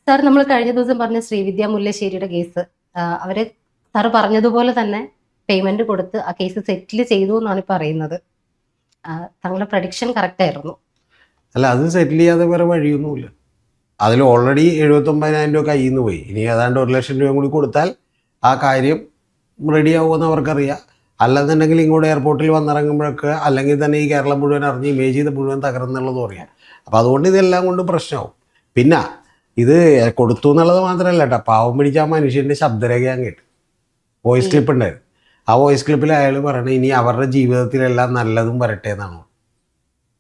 Sir നമ്മൾ കഴിഞ്ഞ ദിവസം പറഞ്ഞ ശ്രീവിദ്യ മുല്ലശ്ശേരിയുടെ കേസ്, അവര് സാറ് പറഞ്ഞതുപോലെ തന്നെ പേയ്മെന്റ് കൊടുത്ത് ആ കേസ് സെറ്റിൽ ചെയ്തു എന്നാണ് ഇപ്പൊ അറിയുന്നത്. താങ്കളുടെ പ്രഡിക്ഷൻ കറക്റ്റ് ആയിരുന്നു. അല്ല, അത് സെറ്റിൽ ചെയ്യാതെ വേറെ വഴിയൊന്നുമില്ല. അതിൽ ഓൾറെഡി 79,000 രൂപ കയ്യിൽ നിന്ന് പോയി. ഇനി ഏതാണ്ട് 1,00,000 രൂപ കൂടി കൊടുത്താൽ ആ കാര്യം റെഡിയാവുമെന്ന് അവർക്കറിയാം. അല്ലെന്നുണ്ടെങ്കിൽ ഇങ്ങോട്ട് എയർപോർട്ടിൽ വന്നിറങ്ങുമ്പോഴൊക്കെ അല്ലെങ്കിൽ തന്നെ ഈ കേരളം മുഴുവൻ അറിഞ്ഞ് ഇമേജ് ചെയ്ത് മുഴുവൻ തകർന്നുള്ളതും അറിയാം. അപ്പോൾ അതുകൊണ്ട് ഇതെല്ലാം കൊണ്ട് പ്രശ്നമാവും. പിന്നെ ഇത് കൊടുത്തു എന്നുള്ളത് മാത്രമല്ല കേട്ടോ, പാവം പിടിച്ച ആ മനുഷ്യൻ്റെ ശബ്ദരേഖ ഞാൻ കേട്ട്, വോയിസ് ക്ലിപ്പ് ഉണ്ടായിരുന്നു. ആ വോയിസ് ക്ലിപ്പിൽ അയാൾ പറയണത് ഇനി അവരുടെ ജീവിതത്തിലെല്ലാം നല്ലതും വരട്ടെ എന്നാണ്.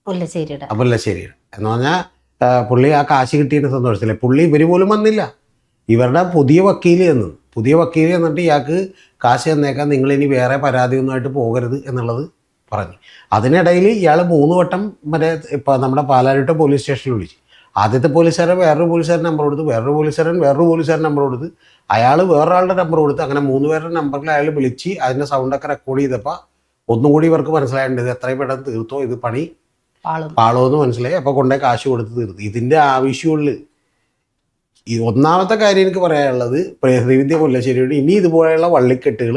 മുല്ലശ്ശേരിയുടെ എന്ന് പറഞ്ഞാൽ പുള്ളി ആ കാശ് കിട്ടിയതിന് സന്തോഷത്തില്ലേ. പുള്ളി ഇവർ പോലും വന്നില്ല, ഇവരുടെ പുതിയ വക്കീൽ എന്നിട്ട് ഇയാൾക്ക് കാശ് തന്നേക്കാൻ, നിങ്ങളിനി വേറെ പരാതിയൊന്നുമായിട്ട് പോകരുത് എന്നുള്ളത് പറഞ്ഞു. അതിനിടയിൽ ഇയാൾ 3 വട്ടം മറ്റേ ഇപ്പം നമ്മുടെ പാലാരിവട്ടം പോലീസ് സ്റ്റേഷനിൽ വിളിച്ചു. ആദ്യത്തെ പോലീസുകാരൻ വേറൊരു പോലീസുകാരൻ നമ്പർ കൊടുത്ത്, വേറൊരു പോലീസുകാരൻ നമ്പർ കൊടുത്ത്, അയാൾ വേറൊരാളുടെ നമ്പർ കൊടുത്ത്, അങ്ങനെ 3 പേരുടെ നമ്പറിൽ അയാൾ വിളിച്ച് അതിൻ്റെ സൗണ്ടൊക്കെ റെക്കോർഡ് ചെയ്തപ്പോൾ ഒന്നും കൂടി ഇവർക്ക് മനസ്സിലായിട്ടുണ്ട് ഇത് എത്രയും പെട്ടെന്ന് തീർത്തോ, ഇത് പണി പാളോന്ന് മനസ്സിലായി. അപ്പോൾ കൊണ്ടേ കാശ് കൊടുത്ത് തീർത്തു. ഇതിൻ്റെ ആവശ്യമുള്ളു. ഈ ഒന്നാമത്തെ കാര്യം എനിക്ക് പറയാനുള്ളത്, ശ്രീവിദ്യ മുല്ലശ്ശേരിയോട് ഇനി ഇതുപോലെയുള്ള വള്ളിക്കെട്ടുകൾ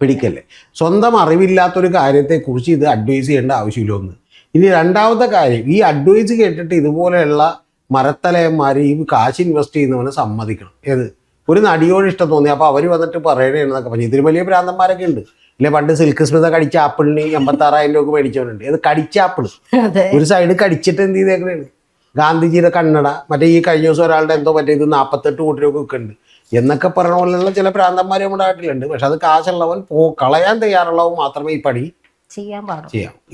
പിടിക്കല്ലേ. സ്വന്തം അറിവില്ലാത്തൊരു കാര്യത്തെക്കുറിച്ച് ഇത് അഡ്വൈസ് ചെയ്യേണ്ട ആവശ്യമില്ല ഒന്ന്. ഇനി രണ്ടാമത്തെ കാര്യം, ഈ അഡ്വൈസ് കേട്ടിട്ട് ഇതുപോലെയുള്ള മരത്തലയന്മാർ ഈ കാശ് ഇൻവെസ്റ്റ് ചെയ്യുന്നവനെ സമ്മതിക്കണം. ഏത് ഒരു നടിയോട് ഇഷ്ടം തോന്നി അപ്പോൾ അവർ വന്നിട്ട് പറയണേന്നൊക്കെ പറഞ്ഞു. ഇതിന് വലിയ ഭ്രാന്തന്മാരൊക്കെ ഉണ്ട്. ഇല്ലേ, പണ്ട് സിൽക്ക് സ്മിത കടിച്ച ആപ്പിളിന് 86,000 രൂപ മേടിച്ചവനുണ്ട്. ഇത് കടിച്ച ആപ്പിൾ ഒരു സൈഡ് കടിച്ചിട്ട് എന്ത് ചെയ്തേക്കണേണ്. ഗാന്ധിജിയുടെ കണ്ണട, മറ്റേ ഈ കഴിഞ്ഞ ദിവസം ഒരാളുടെ എന്തോ മറ്റേ ഇത് 48 കോടി രൂപ ഒക്കെ ഉണ്ട് എന്നൊക്കെ പറയണ പോലെയുള്ള ചില ഭ്രാന്തന്മാർ നമ്മുടെ നാട്ടിലുണ്ട്. പക്ഷെ അത് കാശുള്ളവൻ കളയാൻ തയ്യാറുള്ളവൻ മാത്രമേ ഈ പണി ചെയ്യാം.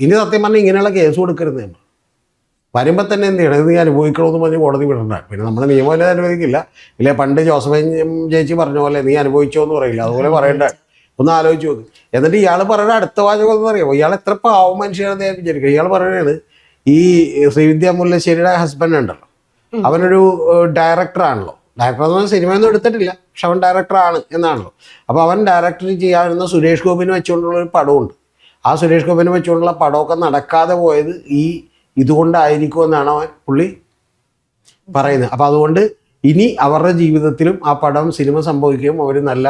ഇനി സത്യം പറഞ്ഞാൽ ഇങ്ങനെയുള്ള കേസ് കൊടുക്കരുത്. നമ്മൾ വരുമ്പോൾ തന്നെ എന്ത് ചെയ്യണം, ഇത് അനുഭവിക്കണമെന്ന് പറഞ്ഞ് കോടതി വിടണ്ട. പിന്നെ നമ്മൾ നിയമം അനുവദിക്കില്ല. ഇല്ലേ, പണ്ട് ജോസഫ് ചേച്ചി പറഞ്ഞ പോലെ നീ അനുഭവിച്ചോ എന്ന് പറയില്ല, അതുപോലെ പറയണ്ട. ഒന്ന് ആലോചിച്ച് നോക്ക്. എന്നിട്ട് ഇയാൾ പറയുന്ന അടുത്ത വാചകം എന്ന് അറിയാമോ? ഇയാൾ എത്ര പാവം മനുഷ്യനാണെന്ന് ഞാൻ വിചാരിക്കുക. ഇയാൾ പറയുന്നത് ഈ ശ്രീവിദ്യ മുല്ലശ്ശേരിയുടെ ഹസ്ബൻഡ് ഉണ്ടല്ലോ, അവനൊരു ഡയറക്ടറാണല്ലോ. ഡയറക്ടർ എന്ന് പറഞ്ഞാൽ സിനിമയൊന്നും എടുത്തിട്ടില്ല, പക്ഷെ അവൻ ഡയറക്ടറാണ് എന്നാണല്ലോ. അപ്പോൾ അവൻ ഡയറക്ടർ ചെയ്യാവുന്ന സുരേഷ് ഗോപിനെ വെച്ചുകൊണ്ടുള്ളൊരു പടമുണ്ട്. ആ സുരേഷ് ഗോപിനെ വെച്ചുകൊണ്ടുള്ള പടമൊക്കെ നടക്കാതെ പോയത് ഇതുകൊണ്ടായിരിക്കുമെന്നാണ് പുള്ളി പറയുന്നത്. അപ്പോൾ അതുകൊണ്ട് ഇനി അവരുടെ ജീവിതത്തിലും ആ പടം സിനിമ സംഭവിക്കുകയും അവർ നല്ല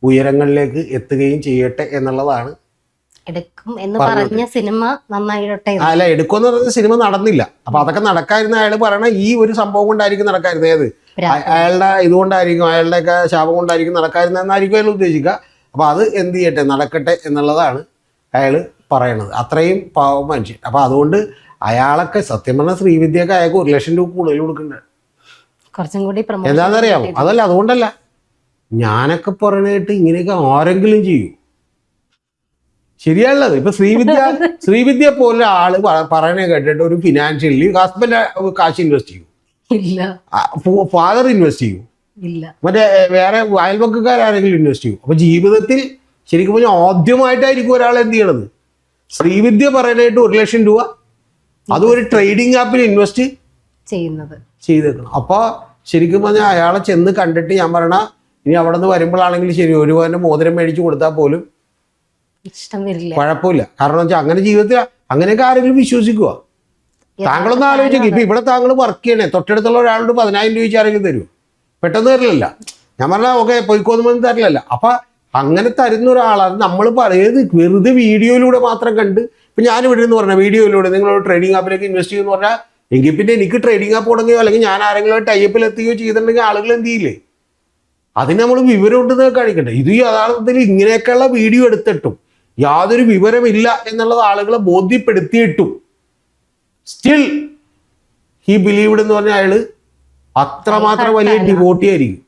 ഉയരങ്ങളിലേക്ക് എത്തുകയും ചെയ്യട്ടെ എന്നുള്ളതാണ്. അല്ല, എടുക്കുമെന്ന് പറഞ്ഞ സിനിമ നടന്നില്ല. അപ്പൊ അതൊക്കെ നടക്കാതിരുന്ന അയാൾ പറയണ ഈ ഒരു സംഭവം കൊണ്ടായിരിക്കും നടക്കാതിരുന്നത്. ഏത് അയാളുടെ ഇതുകൊണ്ടായിരിക്കും, അയാളുടെയൊക്കെ ശാപം കൊണ്ടായിരിക്കും നടക്കാതിരുന്നതെന്നായിരിക്കും അയാൾ ഉദ്ദേശിക്കുക. അപ്പൊ അത് എന്ത് ചെയ്യട്ടെ, നടക്കട്ടെ എന്നുള്ളതാണ് അയാൾ പറയണത്. അത്രയും പാവം മനുഷ്യൻ. അപ്പൊ അതുകൊണ്ട് അയാളൊക്കെ സത്യം പറഞ്ഞാൽ ശ്രീവിദ്യയൊക്കെ അയാൾക്ക് 1,00,000 രൂപ കൂടുതൽ കൊടുക്കണ്ടേ. എന്താണെന്നറിയാമോ? അതല്ല, അതുകൊണ്ടല്ല, ഞാനൊക്കെ പറയണേട്ട് ഇങ്ങനെയൊക്കെ ആരെങ്കിലും ചെയ്യൂ? ശരിയല്ലത്. ഇപ്പൊ ശ്രീവിദ്യ പോലെ ആള് പറയണേ കേട്ടിട്ട് ഒരു ഫിനാൻഷ്യലി ഹസ്ബൻഡ് കാശ് ഇൻവെസ്റ്റ് ചെയ്യൂ? ഫാദർ ഇൻവെസ്റ്റ് ചെയ്യൂ? മറ്റേ വേറെ അയൽപക്കക്കാരെങ്കിലും ഇൻവെസ്റ്റ് ചെയ്യൂ? അപ്പൊ ജീവിതത്തിൽ ശരിക്കും പറഞ്ഞാൽ ആദ്യമായിട്ടായിരിക്കും ഒരാൾ എന്ത് ചെയ്യണത്, ശ്രീവിദ്യ പറയാനായിട്ട് 1,00,000 രൂപ അതും ഒരു ട്രേഡിംഗ് ആപ്പിൽ ഇൻവെസ്റ്റ് ചെയ്തേക്കണം. അപ്പൊ ശരിക്കും പറഞ്ഞാൽ അയാളെ ചെന്ന് കണ്ടിട്ട് ഞാൻ പറയണ ഇനി അവിടെ നിന്ന് വരുമ്പോഴാണെങ്കിൽ ശരി, ഒരു പവന്റെ മോതിരം മേടിച്ച് കൊടുത്താൽ പോലും കുഴപ്പമില്ല. കാരണം വെച്ചാൽ അങ്ങനെ ജീവിതത്തിൽ അങ്ങനെയൊക്കെ ആരെങ്കിലും വിശ്വസിക്കുക? താങ്കളൊന്ന് ആലോചിക്കുക. ഇപ്പൊ ഇവിടെ താങ്കൾ വർക്ക് ചെയ്യണേ, തൊട്ടടുത്തുള്ള ഒരാളോട് 10,000 രൂപ വെച്ച് ആരെങ്കിലും തരുമോ? പെട്ടെന്ന് തരില്ലല്ല. ഞാൻ പറഞ്ഞാൽ ഓക്കെ പൊയ്ക്കോന്ന് തരില്ലല്ല. അപ്പൊ അങ്ങനെ തരുന്ന ഒരാളാണ് നമ്മൾ പറയുന്നത്. വെറുതെ വീഡിയോയിലൂടെ മാത്രം കണ്ട്, ഇപ്പൊ ഞാനിവിടെ നിന്ന് പറഞ്ഞ വീഡിയോയിലൂടെ നിങ്ങളൊരു ട്രേഡിംഗ് ആപ്പിലേക്ക് ഇൻവെസ്റ്റ് ചെയ്യുമെന്ന് പറഞ്ഞാൽ, എങ്കിൽ പിന്നെ എനിക്ക് ട്രേഡിംഗ് ആപ്പ് തുടങ്ങിയോ അല്ലെങ്കിൽ ഞാൻ ആരെങ്കിലും ടൈപ്പിൽ എത്തുകയോ ചെയ്തിട്ടുണ്ടെങ്കിൽ ആളുകൾ എന്ത് ചെയ്യില്ലേ? അതിന് നമ്മൾ വിവരം ഉണ്ടെന്ന് കാണിക്കട്ടെ. ഇത് യഥാർത്ഥത്തിൽ ഇങ്ങനെയൊക്കെയുള്ള വീഡിയോ എടുത്തിട്ടും യാതൊരു വിവരമില്ല എന്നുള്ളത് ആളുകളെ ബോധ്യപ്പെടുത്തിയിട്ടും സ്റ്റിൽ ഹി ബിലീവ്ഡ് എന്ന് പറഞ്ഞ അയാള് അത്രമാത്രം വലിയ ഡിവോട്ടി ആയിരിക്കും.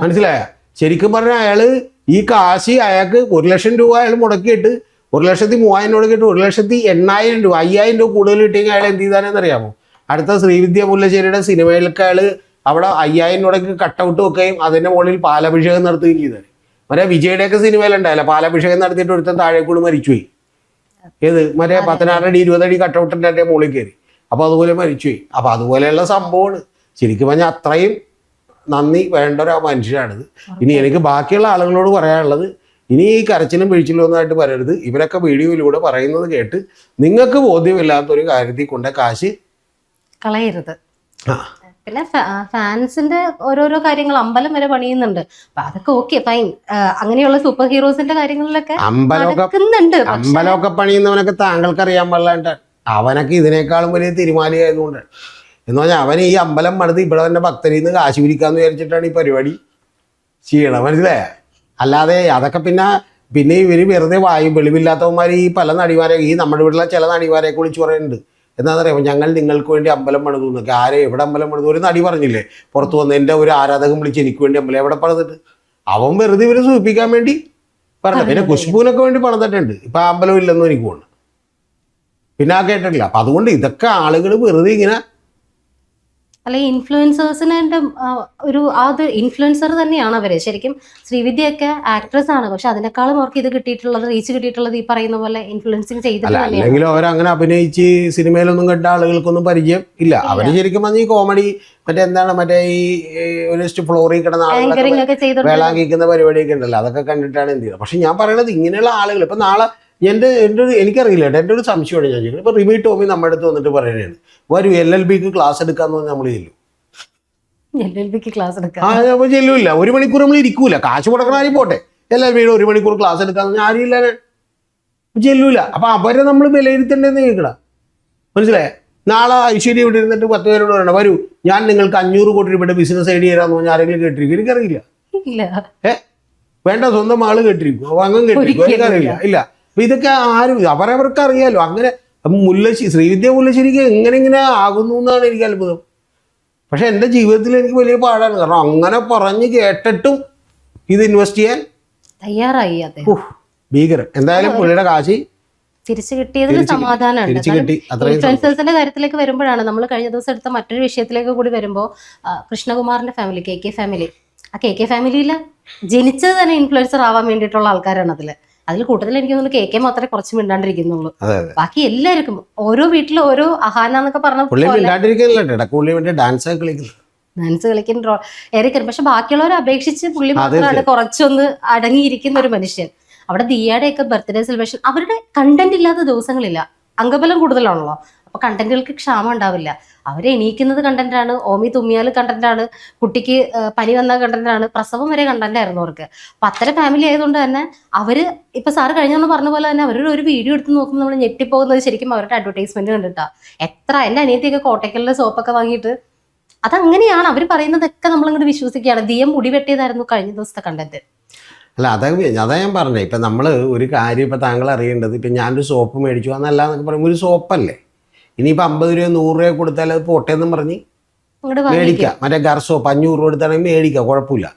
മനസ്സിലായ? ശരിക്കും പറഞ്ഞാൽ അയാള് ഈ കാശ് അയാൾക്ക് 1,00,000 രൂപ അയാൾ മുടക്കിയിട്ട് 1,03,000 മുടക്കിയിട്ട് 1,08,000 രൂപ 5,000 രൂപ കൂടുതൽ കിട്ടിയെങ്കിൽ അയാൾ എന്ത് ചെയ്താനെന്നറിയാമോ? അടുത്ത ശ്രീവിദ്യ മുല്ലശ്ശേരിയുടെ സിനിമയിലൊക്കെ അയാൾ അവിടെ 5,000 രൂപയ്ക്ക് കട്ടൗട്ട് വെക്കുകയും അതിൻ്റെ മുകളിൽ പാലഭിഷേകം നടത്തുകയും ചെയ്തത്. മറ്റേ വിജയുടെയൊക്കെ സിനിമയിലുണ്ടായില്ല, പാലഭിഷേകം നടത്തിയിട്ട് ഒരുത്തൻ താഴേക്കൂടി മരിച്ചുപോയി. ഏത് മറ്റേ 16 അടി 20 അടി കട്ടൗട്ടിൻ്റെ മുകളിൽ കയറി. അപ്പോൾ അതുപോലെ മരിച്ചുപോയി. അപ്പോൾ അതുപോലെയുള്ള സംഭവമാണ്. ശരിക്കും പറഞ്ഞാൽ അത്രയും നന്ദി വേണ്ട ഒരു മനുഷ്യനാണിത്. ഇനി എനിക്ക് ബാക്കിയുള്ള ആളുകളോട് പറയാനുള്ളത്, ഇനി ഈ കരച്ചിലും പിഴിച്ചിലും ഒന്നായിട്ട് വരരുത്. ഇവരൊക്കെ വീഡിയോയിലൂടെ പറയുന്നത് കേട്ട് നിങ്ങൾക്ക് ബോധ്യമില്ലാത്തൊരു കാര്യത്തിൽ കൊണ്ട് കാശ് കളയരുത്. പിന്നെ ഫാൻസിന്റെ ഓരോരോ കാര്യങ്ങൾ അമ്പലം വരെ പണിയുന്നുണ്ട്. അപ്പൊ അതൊക്കെ ഓക്കെ ഫൈൻ. അങ്ങനെയുള്ള സൂപ്പർ ഹീറോസിന്റെ കാര്യങ്ങളിലൊക്കെ നടക്കുന്നുണ്ട്. അമ്പലമൊക്കെ പണിയുന്നവനൊക്കെ താങ്കൾക്ക് അറിയാൻ പാടില്ലാണ്ട് അവനൊക്കെ ഇതിനേക്കാളും വലിയ തിരുമാലിയായതുകൊണ്ട് എന്ന് പറഞ്ഞാൽ അവൻ ഈ അമ്പലം പണിത് ഇവിടെ തന്നെ ഭക്തരിൽ നിന്ന് കാശ് പിരിക്കാന്ന് വിചാരിച്ചിട്ടാണ് ഈ പരിപാടി ചെയ്യണം, മനസ്സിലായ? അല്ലാതെ അതൊക്കെ പിന്നെ ഇവർ വെറുതെ വെളിവില്ലാത്തവന്മാർ ഈ പല നടിമാരെ ഈ നമ്മുടെ വീട്ടിലെ ചില നടിമാരെയൊക്കെ വിളിച്ച് പറയുന്നുണ്ട്. എന്താണെന്ന് അറിയാമോ, ഞങ്ങൾ നിങ്ങൾക്ക് വേണ്ടി അമ്പലം പണിതു എന്നൊക്കെ. ആരെ എവിടെ അമ്പലം പണിതു? ഒരു നടി പറഞ്ഞില്ലേ പുറത്ത് വന്ന്, എൻ്റെ ഒരു ആരാധകൻ വിളിച്ച് എനിക്ക് വേണ്ടി അമ്പലം എവിടെ പണിതിട്ട്? അവൻ വെറുതെ ഇവരെ സൂചിപ്പിക്കാൻ വേണ്ടി പറഞ്ഞ. പിന്നെ ഖുശ്ബുവിനൊക്കെ വേണ്ടി പണിതിട്ടുണ്ട്. ഇപ്പം ആ അമ്പലം ഇല്ലെന്നും എനിക്ക് തോന്നുന്നു. പിന്നെ ആ കേട്ടിട്ടില്ല. അപ്പം അതുകൊണ്ട് ഇതൊക്കെ ആളുകൾ വെറുതെ ഇങ്ങനെ അല്ല, ഇൻഫ്ലുവൻസേഴ്സിനെ അത് ഇൻഫ്ലുവൻസർ തന്നെയാണ് അവര്. ശരിക്കും ശ്രീവിദ്യയൊക്കെ ആക്ട്രസ് ആണ്, പക്ഷെ അതിനേക്കാളും അവർക്ക് ഇത് കിട്ടിയിട്ടുള്ളത്, റീച്ച് കിട്ടിയിട്ടുള്ളത് ഈ പറയുന്ന പോലെ ഇൻഫ്ലുവൻസിങ് ചെയ്തിട്ട്. അല്ലെങ്കിലും അവരങ്ങനെ അഭിനയിച്ച് സിനിമയിലൊന്നും കണ്ട ആളുകൾക്കൊന്നും പരിചയം ഇല്ല. അവര് ശരിക്കും പറഞ്ഞ ഈ കോമഡി മറ്റേ ഈ ഒരു ഫ്ലോറിൽ കിടന്ന ആളുകൾ വേളാങ്ങിക്കുന്ന പരിപാടിയൊക്കെ ഉണ്ടല്ലോ, അതൊക്കെ കണ്ടിട്ടാണ് എന്ത് ചെയ്യുന്നത്. പക്ഷെ ഞാൻ പറയണത് ഇങ്ങനെയുള്ള ആളുകൾ ഇപ്പൊ നാളെ എനിക്കറിയില്ല കേട്ടോ, എൻ്റെ ഒരു സംശയമാണ് ഞാൻ ചോദിക്കുന്നത്. ഇപ്പോൾ റിമി ടോമി നമ്മുടെ അടുത്ത് വന്നിട്ട് പറയുകയാണ് വരും LLBക്ക് ക്ലാസ് എടുക്കാന്ന് പറഞ്ഞാൽ നമ്മൾ ചെല്ലും. അപ്പോൾ ചെല്ലൂല്ല. 1 മണിക്കൂർ നമ്മൾ ഇരിക്കൂല. കാശ് കൊടുക്കണ ആരും പോട്ടെ, LLBയുടെ 1 മണിക്കൂർ ക്ലാസ് എടുക്കാന്ന് പറഞ്ഞാൽ ആരും ഇല്ല, ചെല്ലൂല. അപ്പം അവരെ നമ്മൾ വിലയിരുത്തേണ്ടതെന്ന് കേൾക്കണം, മനസ്സിലായേ? നാളെ ഐശ്വര്യ ഇവിടെ ഇരുന്നിട്ട് 10 പേരോട് പറയണം വരൂ ഞാൻ നിങ്ങൾക്ക് 500 കോടി രൂപയുടെ ബിസിനസ് ഐഡിയ തരാമെന്ന് പറഞ്ഞാൽ ആരെങ്കിലും കേട്ടിരിക്കും? എനിക്കറിയില്ല. വേണ്ട, സ്വന്തം ആള് കേട്ടിരിക്കും, അങ്ങനെ കേട്ടിരിക്കും, എനിക്കറിയില്ല. ഇല്ല. അപ്പൊ ഇതൊക്കെ ആരും അവരവർക്ക് അറിയാലോ. അങ്ങനെ ശ്രീവിദ്യ മുല്ലശ്ശേരിക്ക് എങ്ങനെ ആകുന്നു എന്നാണ് എനിക്ക് അത്ഭുതം. പക്ഷെ എൻ്റെ ജീവിതത്തിൽ എനിക്ക് വലിയ പാടാണ്. കാരണം അങ്ങനെ പറഞ്ഞ് കേട്ടിട്ടും ഇത് ഇൻവെസ്റ്റ് ചെയ്യാൻ തയ്യാറായി. ഭീകരം. എന്തായാലും പുള്ളിയുടെ കാശ് തിരിച്ചു കിട്ടിയതിൽ സമാധാനമുണ്ട്. ഇൻഫ്ലുവൻസേഴ്സിന്റെ കാര്യത്തിലേക്ക് വരുമ്പോഴാണ് നമ്മൾ കഴിഞ്ഞ ദിവസം എടുത്ത മറ്റൊരു വിഷയത്തിലേക്ക് കൂടി വരുമ്പോൾ കൃഷ്ണകുമാറിന്റെ ഫാമിലി, KK ഫാമിലി. ആ KK ഫാമിലിയിൽ ജനിച്ചത് തന്നെ ഇൻഫ്ലുവൻസർ ആവാൻ വേണ്ടിയിട്ടുള്ള ആൾക്കാരാണ് അതിൽ കൂട്ടത്തിൽ എനിക്ക് തോന്നുന്നു KK മാത്രമേ കുറച്ച് മിണ്ടാണ്ടിരിക്കുന്നുള്ളൂ. ബാക്കി എല്ലാവർക്കും ഓരോ വീട്ടിലും ഓരോ അഹാന എന്നൊക്കെ പറഞ്ഞ ഡാൻസ് കളിക്കുന്ന ഏറിക്കരും. പക്ഷെ ബാക്കിയുള്ളവരെ അപേക്ഷിച്ച് പുള്ളി മാത്രമാണ് കുറച്ചൊന്ന് അടങ്ങിയിരിക്കുന്ന ഒരു മനുഷ്യൻ. അവിടെ ദിയയുടെയൊക്കെ ബർത്ത്ഡേ സെലിബ്രേഷൻ, അവരുടെ കണ്ടന്റ് ഇല്ലാത്ത ദിവസങ്ങളില്ല. അംഗബലം കൂടുതലാണല്ലോ, അപ്പൊ കണ്ടന്റുകൾക്ക് ക്ഷാമം ഉണ്ടാവില്ല. അവരെ എണീക്കുന്നത് കണ്ടന്റാണ്, ഓമി തുമ്മിയാൽ കണ്ടന്റാണ്, കുട്ടിക്ക് പനി വന്ന കണ്ടന്റാണ്, പ്രസവം വരെ കണ്ടന്റ് ആയിരുന്നു അവർക്ക്. അപ്പൊ അത്തരം ഫാമിലി ആയതുകൊണ്ട് തന്നെ അവര് ഇപ്പൊ സാറ് കഴിഞ്ഞൊന്ന് പറഞ്ഞ പോലെ തന്നെ അവരുടെ ഒരു വീഡിയോ എടുത്ത് നോക്കുമ്പോൾ നമ്മൾ ഞെട്ടിപ്പോകുന്നത് ശരിക്കും അവരുടെ അഡ്വർടൈസ്മെന്റ് കണ്ടിട്ടാ. എൻ്റെ അനിയത്തിയൊക്കെ കോട്ടയ്ക്കലിലെ സോപ്പൊക്കെ വാങ്ങിയിട്ട് അതങ്ങനെയാണ് അവർ പറയുന്നതൊക്കെ നമ്മളിങ്ങോട്ട് വിശ്വസിക്കുകയാണ്. ദിയം മുടി വെട്ടിയതായിരുന്നു കഴിഞ്ഞ ദിവസത്തെ കണ്ടന്റ്. അല്ല, അതാ ഞാൻ പറഞ്ഞത്. ഇപ്പം നമ്മൾ ഒരു കാര്യം ഇപ്പം താങ്കൾ അറിയേണ്ടത്, ഇപ്പം ഞാനൊരു സോപ്പ് മേടിച്ചു എന്നല്ല എന്നൊക്കെ പറയുമ്പോൾ ഒരു സോപ്പല്ലേ. ഇനിയിപ്പോൾ 50 രൂപ 100 രൂപ കൊടുത്താൽ അത് പോട്ടേന്നും പറഞ്ഞ് മേടിക്കാം. മറ്റേ ഗർ സോപ്പ് 500 രൂപ കൊടുത്താണെങ്കിൽ മേടിക്കാം, കുഴപ്പമില്ല.